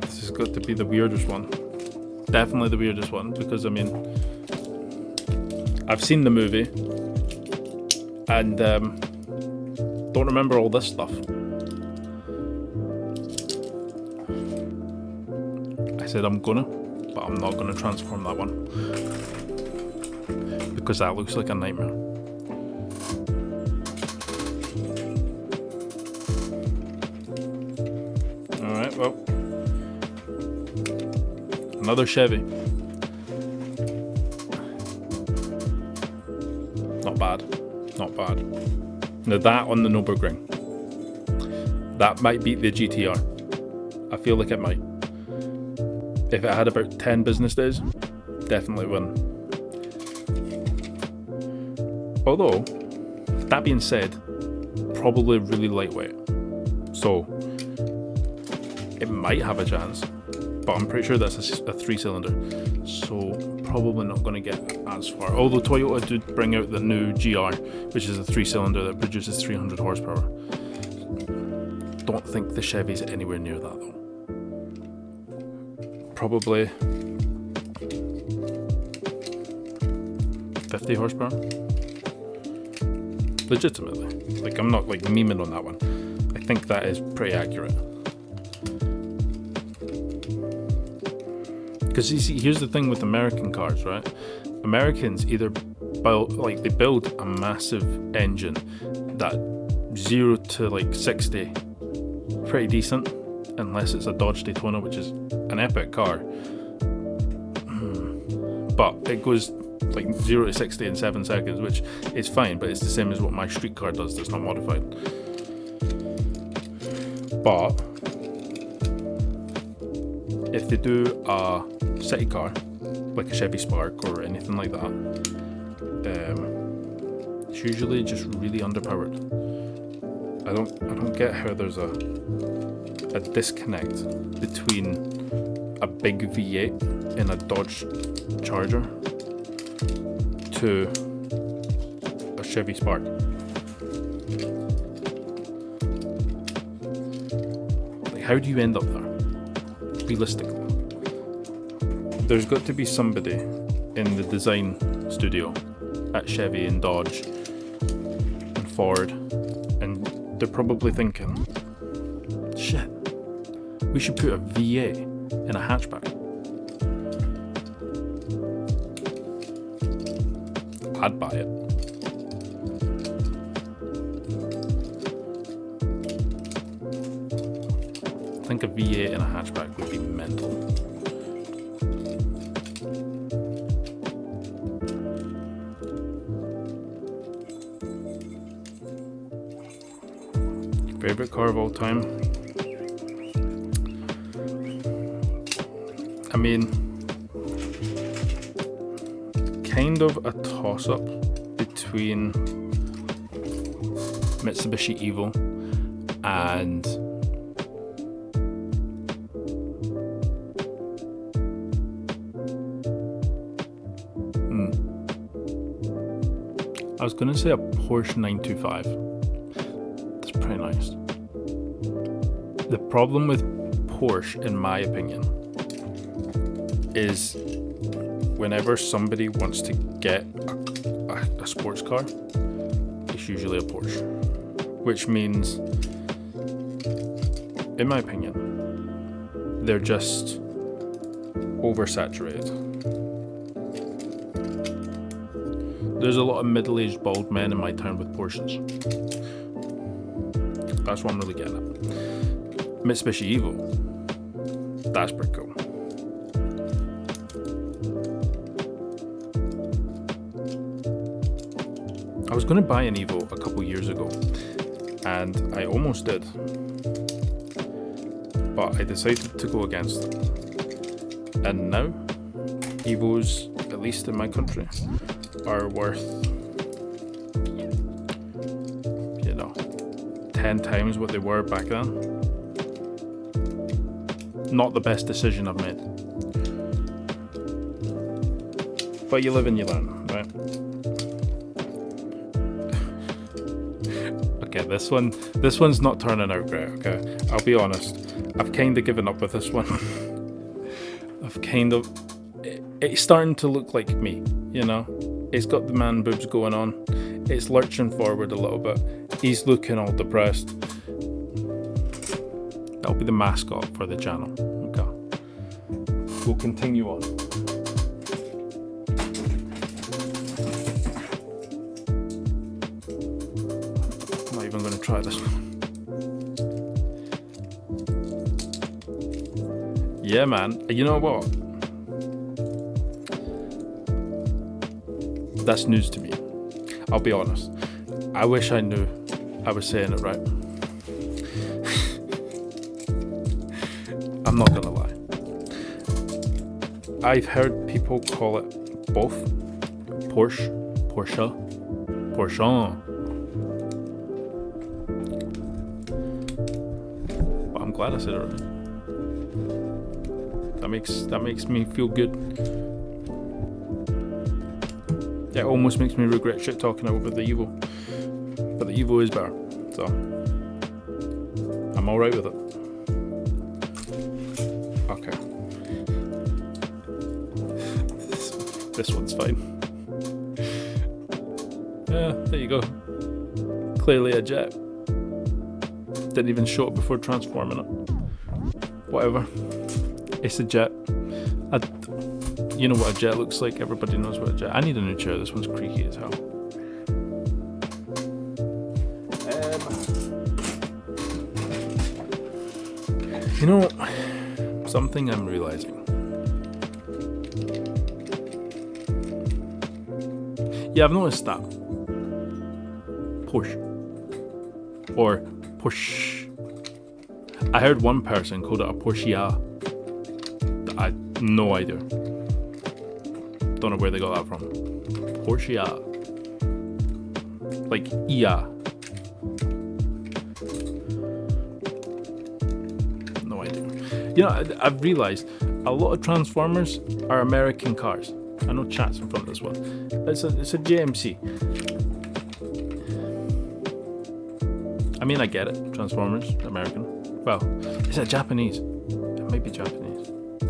This has got to be the weirdest one. Definitely the weirdest one, because I mean, I've seen the movie and don't remember all this stuff. I said I'm gonna, but I'm not gonna transform that one because that looks like a nightmare. Alright, well, another Chevy. Not bad, not bad. Now that on the Nürburgring, that might beat the GTR. I feel like it might. If it had about 10 business days, definitely win. Although, that being said, probably really lightweight. So, it might have a chance, but I'm pretty sure that's a 3-cylinder. So, probably not going to get as far. Although Toyota did bring out the new GR, which is a 3-cylinder that produces 300 horsepower. Don't think the Chevy's anywhere near that though. Probably 50 horsepower. Legitimately. Like, I'm not like memeing on that one. I think that is pretty accurate. Because you see, here's the thing with American cars, right? Americans either build a massive engine that 0 to like 60 pretty decent, unless it's a Dodge Daytona, which is an epic car, but it goes like 0 to 60 in 7 seconds, which is fine, but it's the same as what my street car does that's not modified. But if they do a city car like a Chevy Spark or anything like that, it's usually just really underpowered. I don't get how there's a disconnect between a big V8 in a Dodge Charger to a Chevy Spark. Like, how do you end up there? Realistically, there's got to be somebody in the design studio at Chevy and Dodge and Ford, and they're probably thinking, shit, we should put a V8 in a hatchback. I'd buy it. I think a V8 in a hatchback would be mental. Favorite car of all time? I mean, kind of a toss-up between Mitsubishi Evo and I was going to say a Porsche 925. That's pretty nice. The problem with Porsche, in my opinion, is whenever somebody wants to get a sports car, it's usually a Porsche. Which means, in my opinion, they're just oversaturated. There's a lot of middle-aged bald men in my town with Porsches. That's what I'm really getting at. Mitsubishi Evo, that's pretty cool. I was going to buy an Evo a couple years ago, and I almost did, but I decided to go against it. And now, Evos, at least in my country, are worth, 10 times what they were back then. Not the best decision I've made. But you live and you learn, right? Okay, this one's not turning out great, okay? I'll be honest. I've kind of given up with this one. It's starting to look like me, you know? It's got the man boobs going on. It's lurching forward a little bit. He's looking all depressed. That'll be the mascot for the channel. Okay. we'll continue on. I'm not even going to try this one. Yeah, man. You know what? That's news to me. I'll be honest. I wish I knew I was saying it right. I'm not gonna lie. I've heard people call it both Porsche. But I'm glad I said it right. That makes me feel good. It almost makes me regret shit talking about the Evo. But the Evo is better, so I'm alright with it. Okay. This one's fine. Yeah, there you go. Clearly a jet. Didn't even show it before transforming it. Whatever. It's a jet. You know what a jet looks like. Everybody knows what a jet. I need a new chair. This one's creaky as hell. You know, something I'm realizing. Yeah, I've noticed that. Push. Or push. I heard one person called it a Porsche. I had no idea. Don't know where they got that from. Porsche. Like Ia. No idea. You know, I've realised a lot of Transformers are American cars. I know chat's in front of this one. It's a JMC. I mean, I get it. Transformers, American. Well, is it Japanese? It might be Japanese.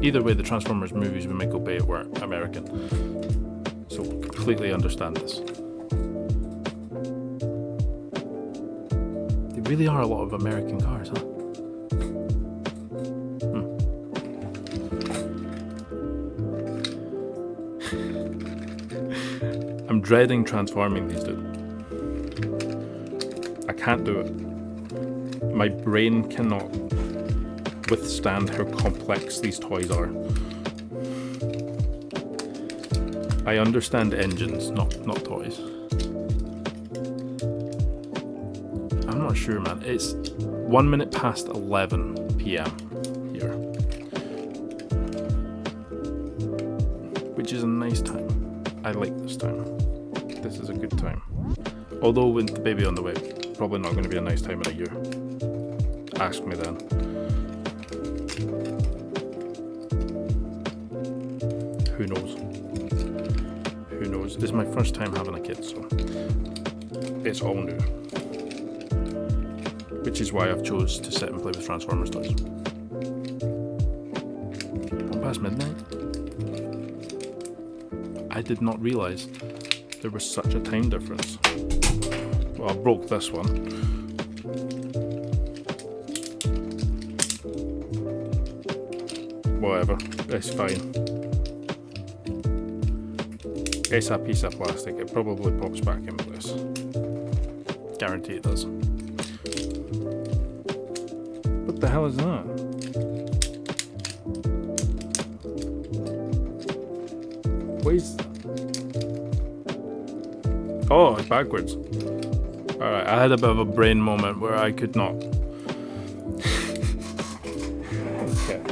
Either way, the Transformers movies with Michael Bay were American. So completely understand this. They really are a lot of American cars, huh? I'm dreading transforming these dudes. I can't do it. My brain cannot withstand how complex these toys are. I understand engines, not toys. I'm not sure, man. It's 1 minute past 11 p.m. here, which is a nice time. I like this time. This is a good time. Although with the baby on the way, probably not going to be a nice time in a year. Ask me then. Who knows? Who knows? This is my first time having a kid, so it's all new. Which is why I've chose to sit and play with Transformers toys. 1 past midnight? I did not realise there was such a time difference. Well, I broke this one. Whatever, it's fine. It's a piece of plastic, it probably pops back in place. Guarantee it does. What the hell is that? What is that? Oh, it's backwards. Alright, I had a bit of a brain moment where I could not. Okay.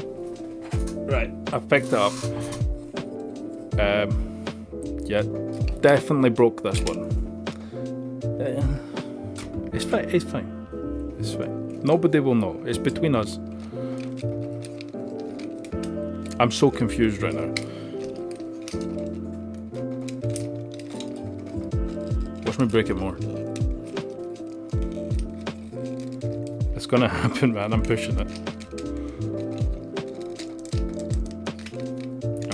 Right, I've picked it up. Yeah, definitely broke this one. It's fine, it's fine. It's fine. Nobody will know. It's between us. I'm so confused right now. Watch me break it more. It's gonna happen, man. I'm pushing it.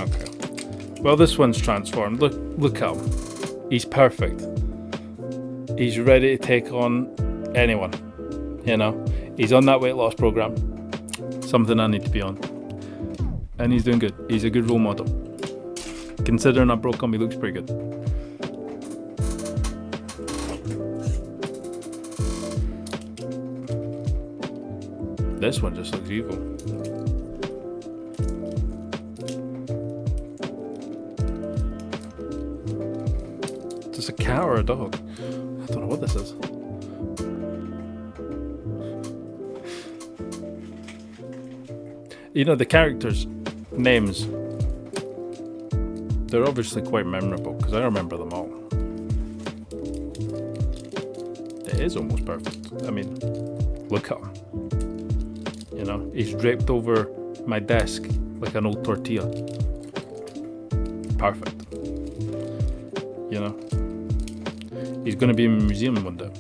Okay. Well, this one's transformed. Look at him. He's perfect. He's ready to take on anyone. You know, he's on that weight loss program. Something I need to be on. And he's doing good. He's a good role model. Considering I broke him, he looks pretty good. This one just looks evil. Is this a cat or a dog? I don't know what this is. You know, the characters' names, they're obviously quite memorable because I remember them all. It is almost perfect. I mean, look at him. You know, he's draped over my desk like an old tortilla. Perfect. You know, he's going to be in a museum one day.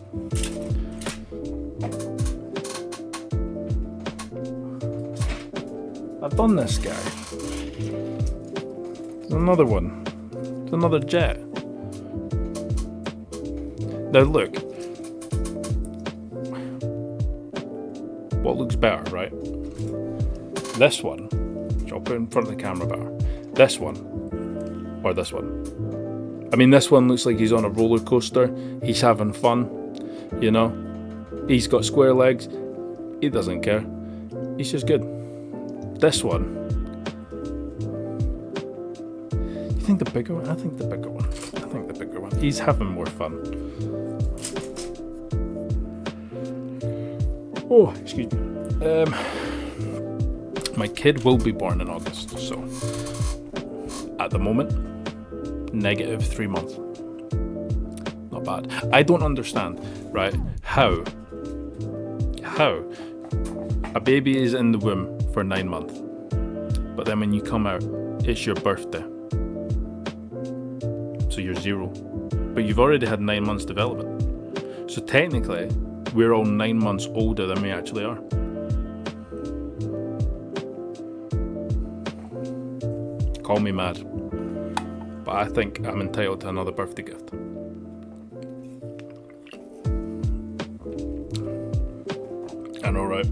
I've done this guy. There's another one. There's another jet. Now look. What looks better, right? This one, which I'll put in front of the camera better. This one, or this one. I mean, this one looks like he's on a roller coaster. He's having fun, you know. He's got square legs. He doesn't care. He's just good. This one. You think the bigger one? I think the bigger one. I think the bigger one. He's having more fun. Oh, excuse me. My kid will be born in August, so at the moment, -3 months. Not bad. I don't understand, right? How a baby is in the womb for 9 months, but then when you come out, it's your birthday. So you're 0. But you've already had 9 months development. So technically, we're all 9 months older than we actually are. Call me mad, but I think I'm entitled to another birthday gift. I know, right?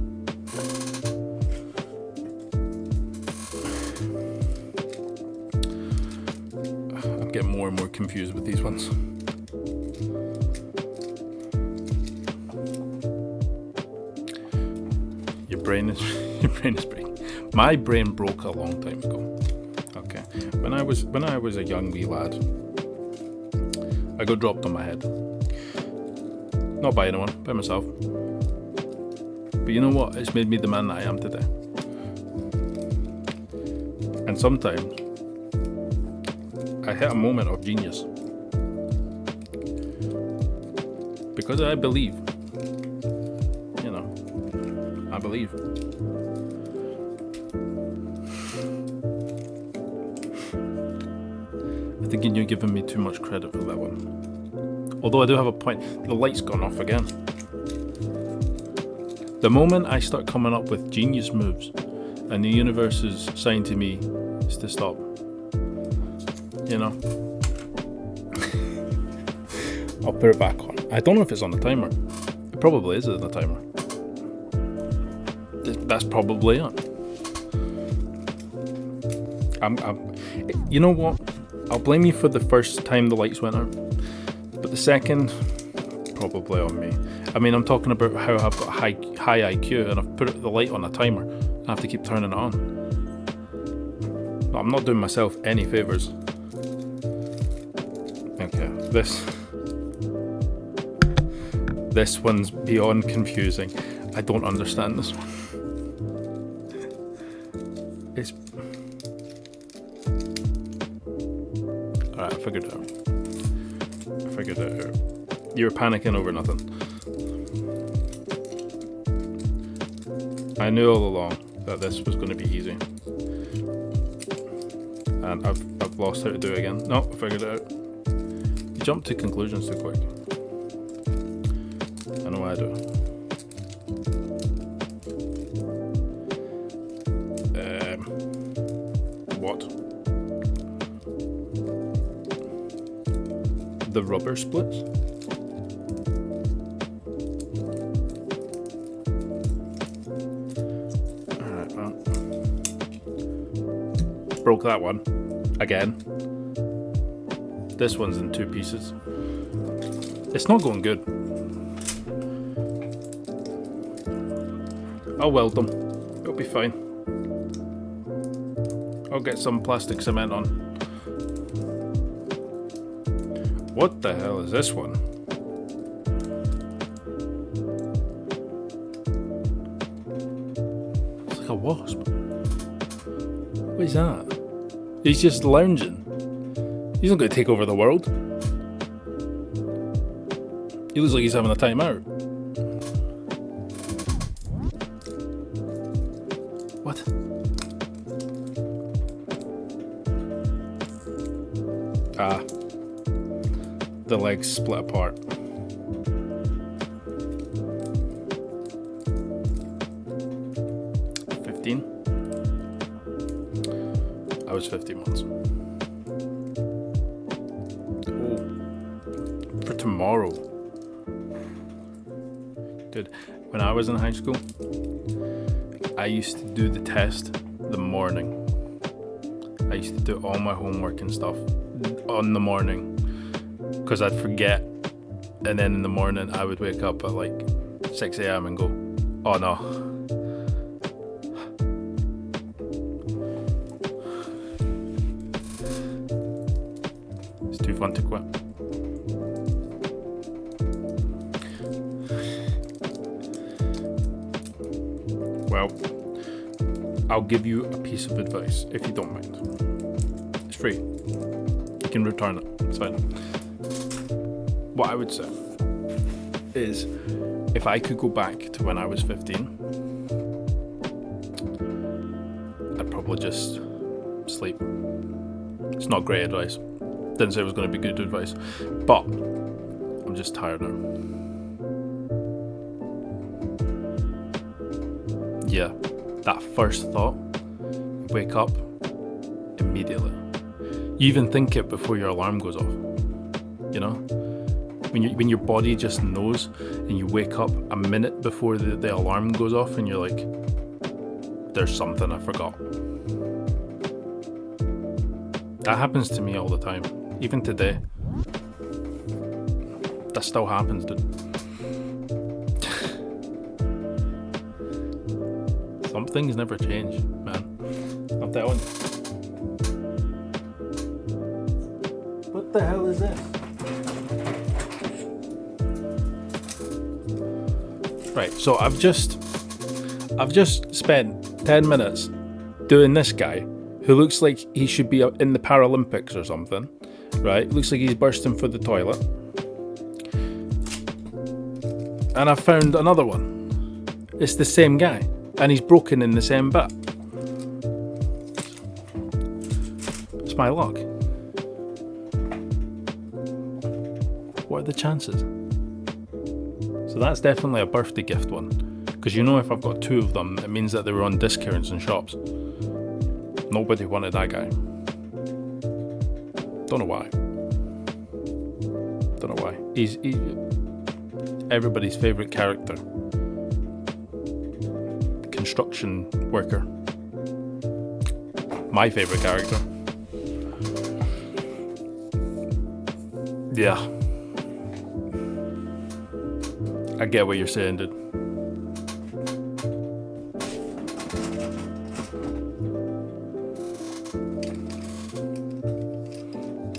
I'm getting more and more confused with these ones. Your brain is breaking. My brain broke a long time ago. Okay, when I was a young wee lad, I got dropped on my head. Not by anyone, by myself. But you know what? It's made me the man that I am today. And sometimes I hit a moment of genius because I believe. You know, I believe. I think you're giving me too much credit for that one. Although I do have a point. The light's gone off again. The moment I start coming up with genius moves and the universe is saying to me is to stop. You know? I'll put it back on. I don't know if it's on the timer. It probably is on the timer. That's probably it. You know what? I'll blame you for the first time the lights went out. But the second, probably on me. I mean, I'm talking about how I've got high IQ and I've put the light on a timer. I have to keep turning it on. No, I'm not doing myself any favours. Okay, this one's beyond confusing. I don't understand this one. It's... Alright, I figured it out. You were panicking over nothing. I knew all along that this was going to be easy. And I've lost how to do it again. No, I figured it out. You jump to conclusions too quick. I know what I do. What? The rubber splits? Alright, well. Broke that one. Again. This one's in 2 pieces. It's not going good. I'll weld them. It'll be fine. I'll get some plastic cement on. What the hell is this one? It's like a wasp. What is that? He's just lounging. He's not going to take over the world. He looks like he's having a time out. What? Ah. The legs split apart. I was 15 months. Oh. For tomorrow. Dude, when I was in high school, I used to do the test the morning. I used to do all my homework and stuff on the morning because I'd forget, and then in the morning I would wake up at like 6 a.m. and go, oh no. It's too fun to quit. Well, I'll give you a piece of advice if you don't mind. It's free. You can return it. It's fine. What I would say is, if I could go back to when I was 15, I'd probably just sleep. It's not great advice. Didn't say it was going to be good advice, but I'm just tired now. Yeah, that first thought, wake up immediately. You even think it before your alarm goes off. You know, when your body just knows, and you wake up a minute before the alarm goes off, and you're like, "There's something I forgot." That happens to me all the time, even today. That still happens, dude. Some things never change, man. I'm telling you. What the hell is this? Right, so I've just spent 10 minutes doing this guy who looks like he should be in the Paralympics or something, right? Looks like he's bursting for the toilet. And I found another one. It's the same guy. And he's broken in the same bit. It's my luck. What are the chances? So that's definitely a birthday gift one. Because you know, if I've got 2 of them, it means that they were on discounts in shops. Nobody wanted that guy. Don't know why. Don't know why. He's everybody's favourite character. Construction worker. My favourite character. Yeah. I get what you're saying, dude.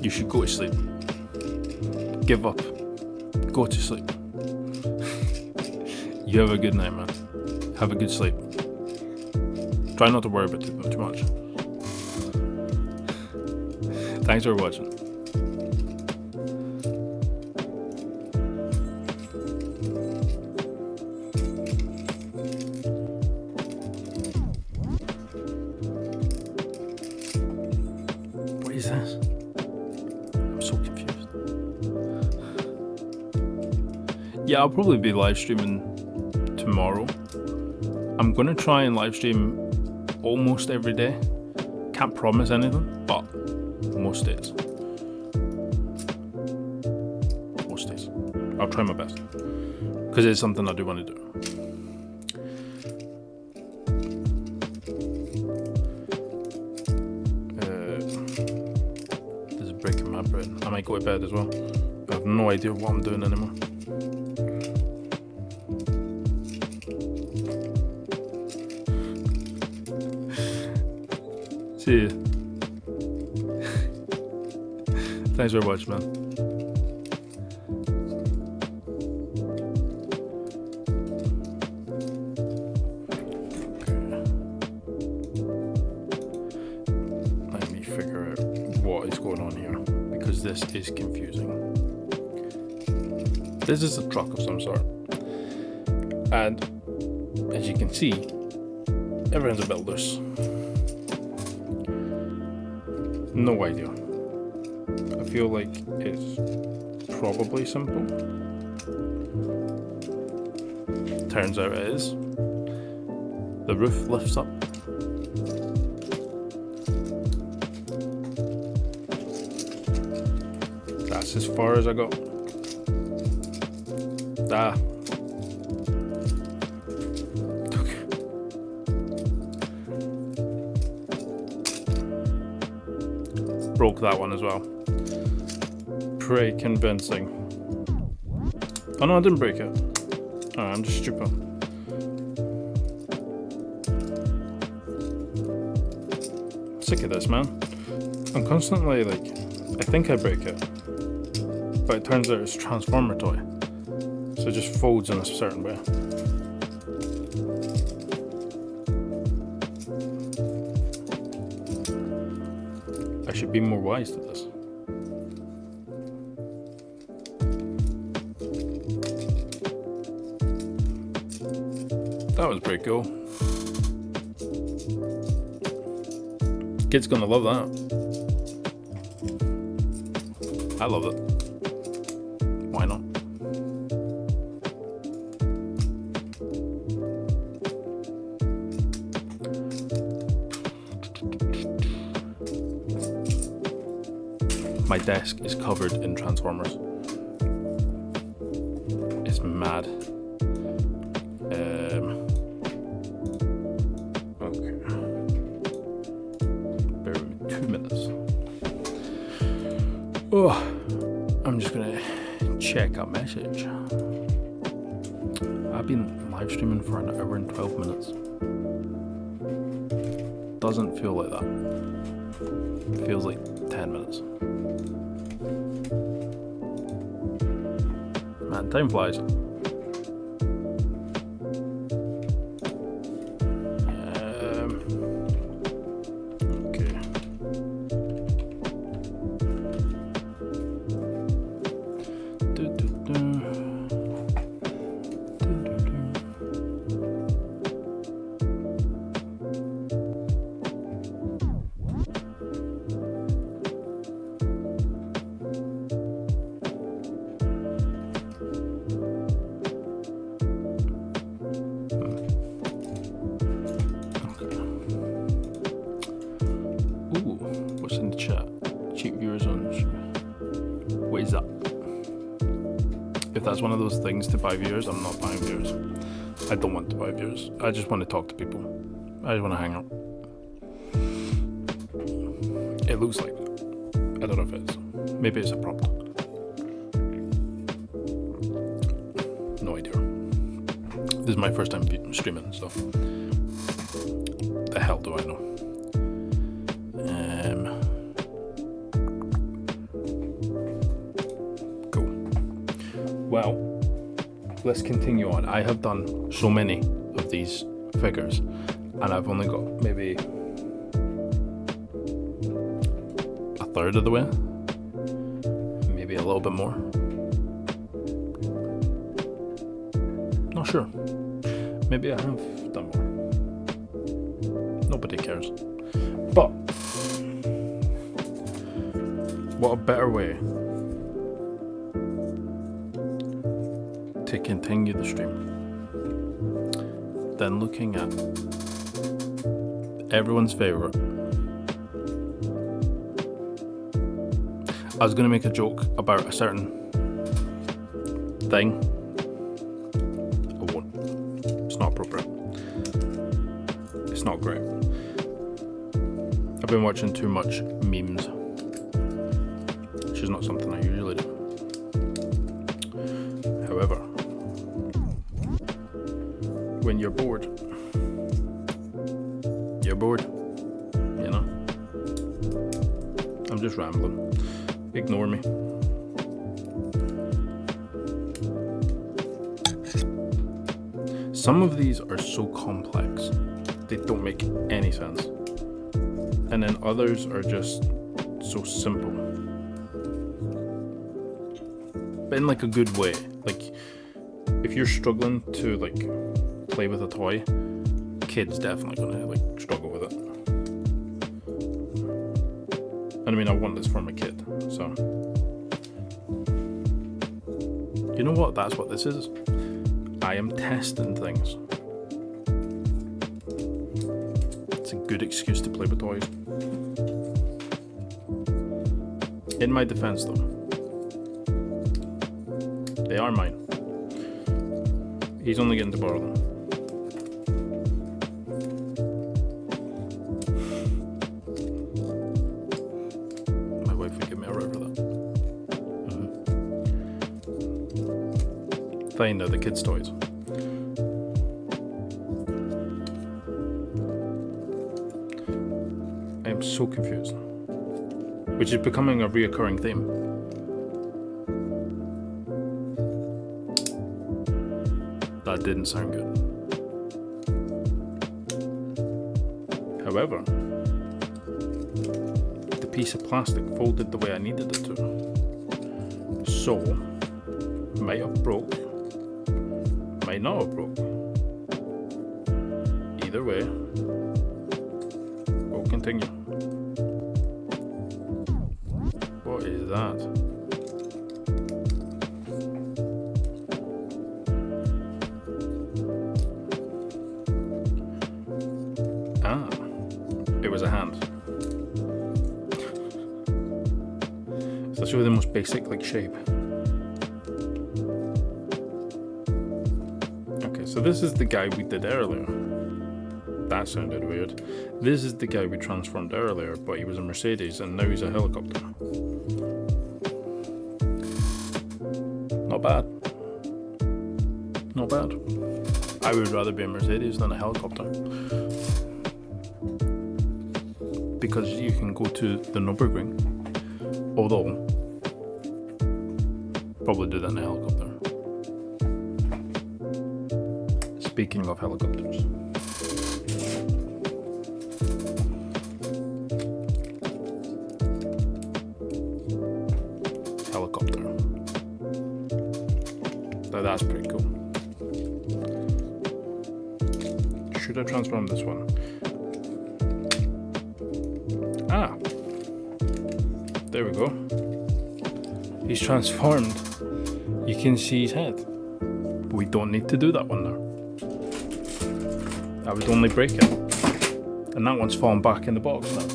You should go to sleep. Give up. Go to sleep. You have a good night, man. Have a good sleep. Try not to worry about it too much. Thanks for watching. What is this? I'm so confused. Yeah, I'll probably be live streaming tomorrow. I'm going to try and live stream almost every day. Can't promise anything, but most days. Most days. I'll try my best. Because it's something I do want to do. desperate. I might go to bed as well. I have no idea what I'm doing anymore. See you. Thanks for watching, man. Let me figure out what is going on here, because this is confusing. This is a truck of some sort, and as you can see, everyone's a bit loose. No idea. I feel like it's probably simple. Turns out it is. The roof lifts up. That's as far as I got. Ah. Broke that one as well. Pretty convincing. Oh no, I didn't break it. Oh, I'm just stupid. Sick of this, man. I'm constantly like, I think I break it, but it turns out it's a transformer toy, so it just folds in a certain way. I should be more wise to this. That was pretty cool. Kid's gonna love that. I love it. Why not? My desk is covered in Transformers. It's mad. Okay. Bear with me 2 minutes. Oh, I'm just gonna check a message. I've been live streaming for an hour and 12 minutes. Doesn't feel like that. It feels like 10 minutes. Man, time flies. Okay. Ooh, what's in the chat? Cheap viewers on. What is that? If that's one of those things to buy viewers, I'm not buying viewers. I don't want to buy viewers. I just want to talk to people. I just want to hang out. It looks like that. I don't know if it is. Maybe it's a prompt. No idea. This is my first time streaming, so the hell do I know? Cool. Well, let's continue on. I have done so many of these figures, and I've only got maybe a third of the way, maybe a little bit more. Not sure. Maybe I have done more. Nobody cares. But what a better way to continue the stream than looking at everyone's favorite. I was going to make a joke about a certain thing. I won't. It's not appropriate. It's not great. I've been watching too much memes. Which which is not something I usually do. However, when you're bored, you know? I'm just rambling. Ignore me. Some of these are so complex, they don't make any sense. And then others are just so simple. But in like a good way. Like, if you're struggling to like play with a toy, kid's definitely gonna like struggle with it. And I mean, I want this for my kid, so. You know what? That's what this is. I am testing things. It's a good excuse to play with toys. In my defense though, they are mine. He's only getting to borrow them. My wife would give me a rip for that. Fine, they're the kids' toys. I am so confused. Which is becoming a reoccurring theme. That didn't sound good. However, the piece of plastic folded the way I needed it to. So, might have broke, might not have broke. Either way, we'll continue. What is that? Ah, it was a hand. So let's show you the most basic like shape. Okay, so this is the guy we did earlier. That sounded weird. This is the guy we transformed earlier, but he was a Mercedes and now he's a helicopter. Not bad. Not bad. I would rather be a Mercedes than a helicopter. Because you can go to the Nürburgring. Although, probably do that in a helicopter. Speaking of helicopters. Helicopter. Now that's pretty cool. Should I transform this one? Ah, there we go. He's transformed. You can see his head. But we don't need to do that one now. That would only break it. And that one's fallen back in the box now.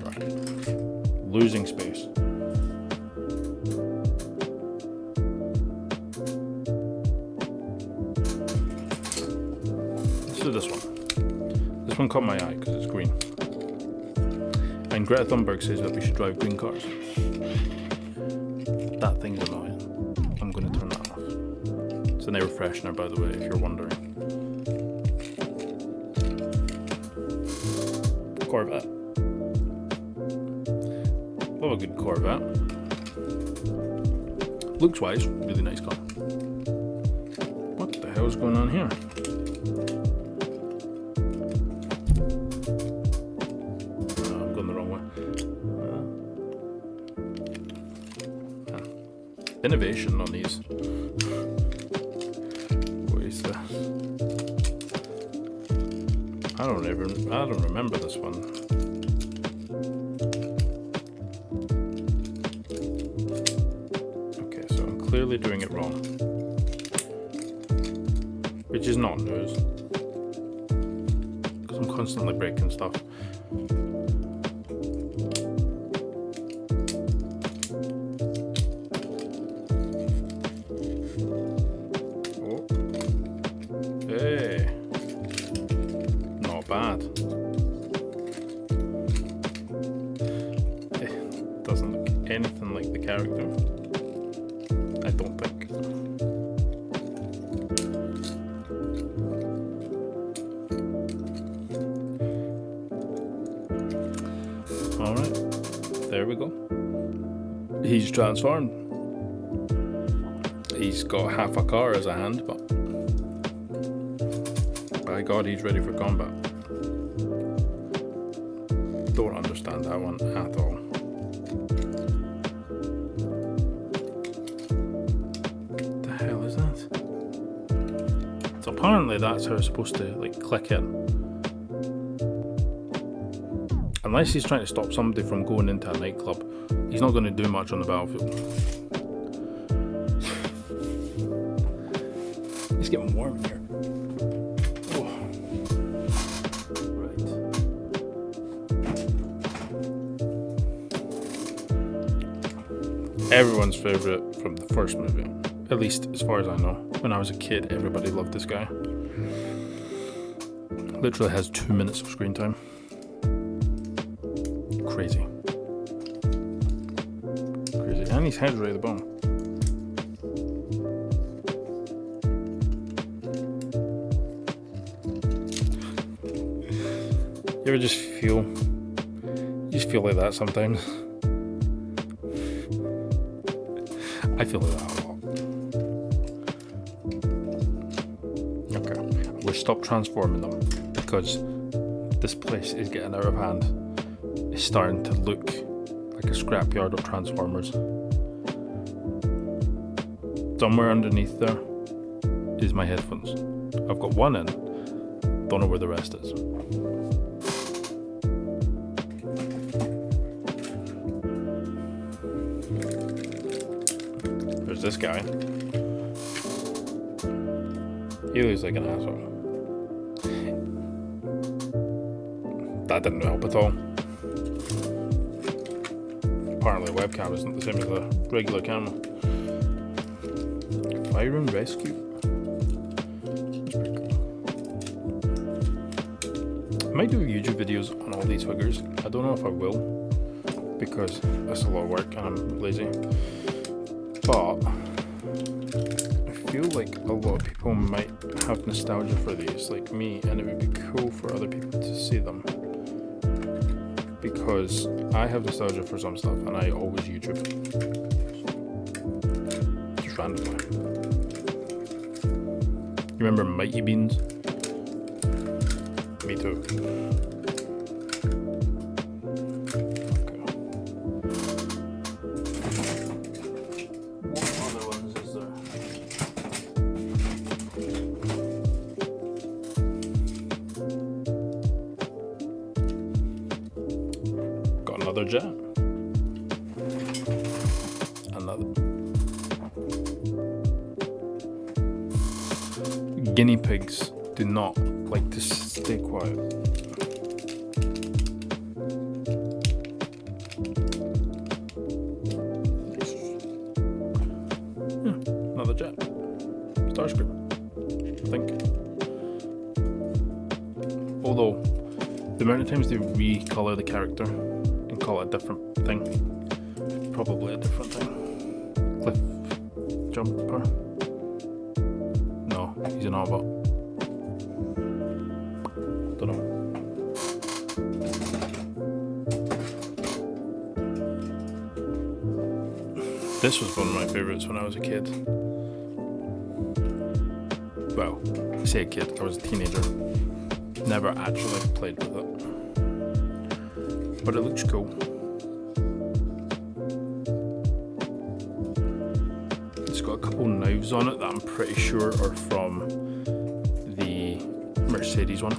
Right. Losing space. Let's do this one. This one caught my eye because it's green. And Greta Thunberg says that we should drive green cars. That thing's annoying. I'm going to turn that off. It's an air freshener, by the way, if you're wondering. Corvette. Love a good Corvette. Looks wise, really nice car. What the hell is going on here? I'm going the wrong way. Innovation on these. What is that? I don't remember this one. Okay, so I'm clearly doing it wrong. Which is not news. Because I'm constantly breaking stuff. Hey, not bad. character? I don't think. Alright, there we go. He's transformed. He's got half a car as a hand, but by God, he's ready for combat. Don't understand that one at all. What the hell is that? So apparently that's how it's supposed to like click in. Unless he's trying to stop somebody from going into a nightclub, he's not going to do much on the battlefield. It's getting warm here. Oh. Right. Everyone's favourite from the first movie, at least as far as I know. When I was a kid, everybody loved this guy. Literally has 2 minutes of screen time. Crazy. And his head's ready to bone. You ever just feel like that sometimes? I feel like that a lot. Okay, we'll stop transforming them because this place is getting out of hand. It's starting to look like a scrapyard of Transformers. Somewhere underneath there is my headphones. I've got one in, don't know where the rest is. There's this guy. He looks like an asshole. That didn't help at all. Apparently a webcam isn't the same as a regular camera. Fire and rescue. That's pretty cool. I might do YouTube videos on all these figures. I don't know if I will, because that's a lot of work and I'm lazy. But I feel like a lot of people might have nostalgia for these, like me, and it would be cool for other people to see them. Because I have nostalgia for some stuff and I always YouTube it. Just randomly. You remember Mighty Beans? Me too. Okay. What other ones is there? Got another jet. Another. Guinea pigs do not like to stay quiet. Another jet. Starscream, I think. Although, the amount of times they recolor the character and call it a different thing, probably a different thing. Cliff Jumper. No, he's an Autobot. Don't know. This was one of my favourites when I was a kid. Well, I say a kid, I was a teenager. Never actually played with it. But it looks cool. It's got a couple knives on it that I'm pretty sure are from the Mercedes one.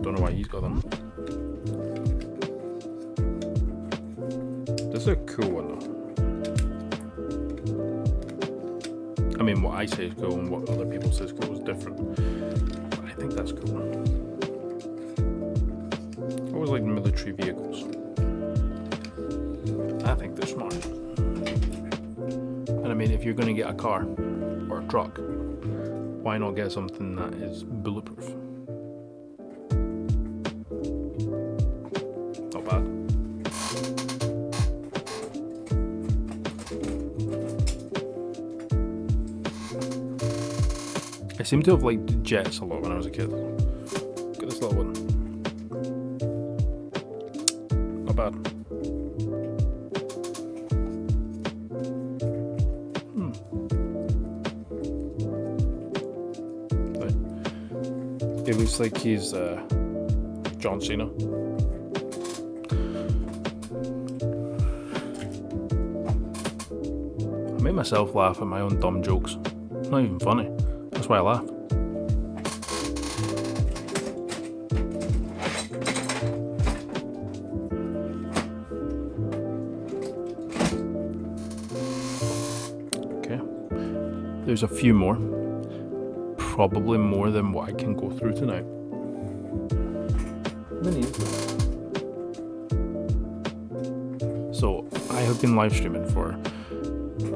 Don't know why he's got them. This is a cool one though. I mean, what I say is cool and what other people say is cool is different. But I think that's cool. I always like military vehicles. I think they're smart. And I mean, if you're going to get a car or a truck, why not get something that is bulletproof? I seem to have liked jets a lot when I was a kid. Look at this little one. Not bad. Right. It looks like he's John Cena. I make myself laugh at my own dumb jokes. It's not even funny. That's why I laugh. Okay. There's a few more. Probably more than what I can go through tonight. How many is there? So I have been live streaming for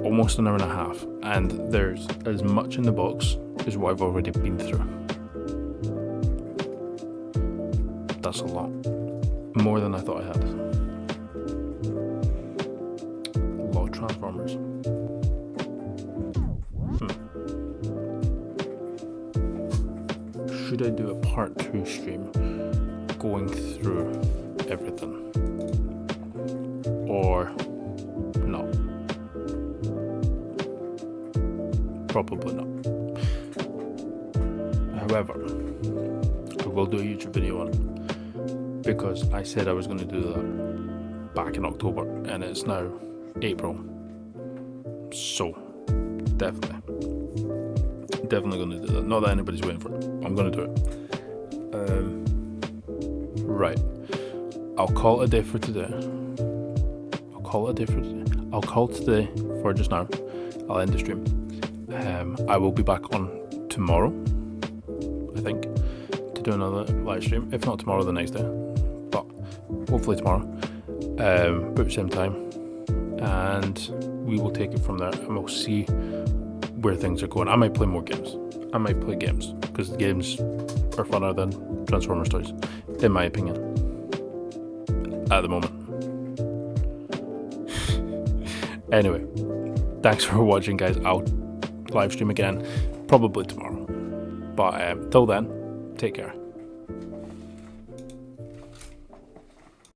almost an hour and a half, and there's as much in the box as what I've already been through. That's a lot. More than I thought I had. A lot of Transformers. Should I do a part 2 stream going through everything? Or not? Probably not. However, I will do a YouTube video on it because I said I was going to do that back in October and it's now April. So, definitely going to do that. Not that anybody's waiting for it. I'm going to do it. Right. I'll call it a day for today. I'll call today for just now. I'll end the stream. I will be back on tomorrow, I think, to do another live stream. If not tomorrow, the next day, but hopefully tomorrow, but same time, and we will take it from there and we'll see where things are going. I might play more games. I might play games because the games are funner than Transformers toys, in my opinion, at the moment. Anyway, thanks for watching, guys. I'll live stream again probably tomorrow, but till then, take care.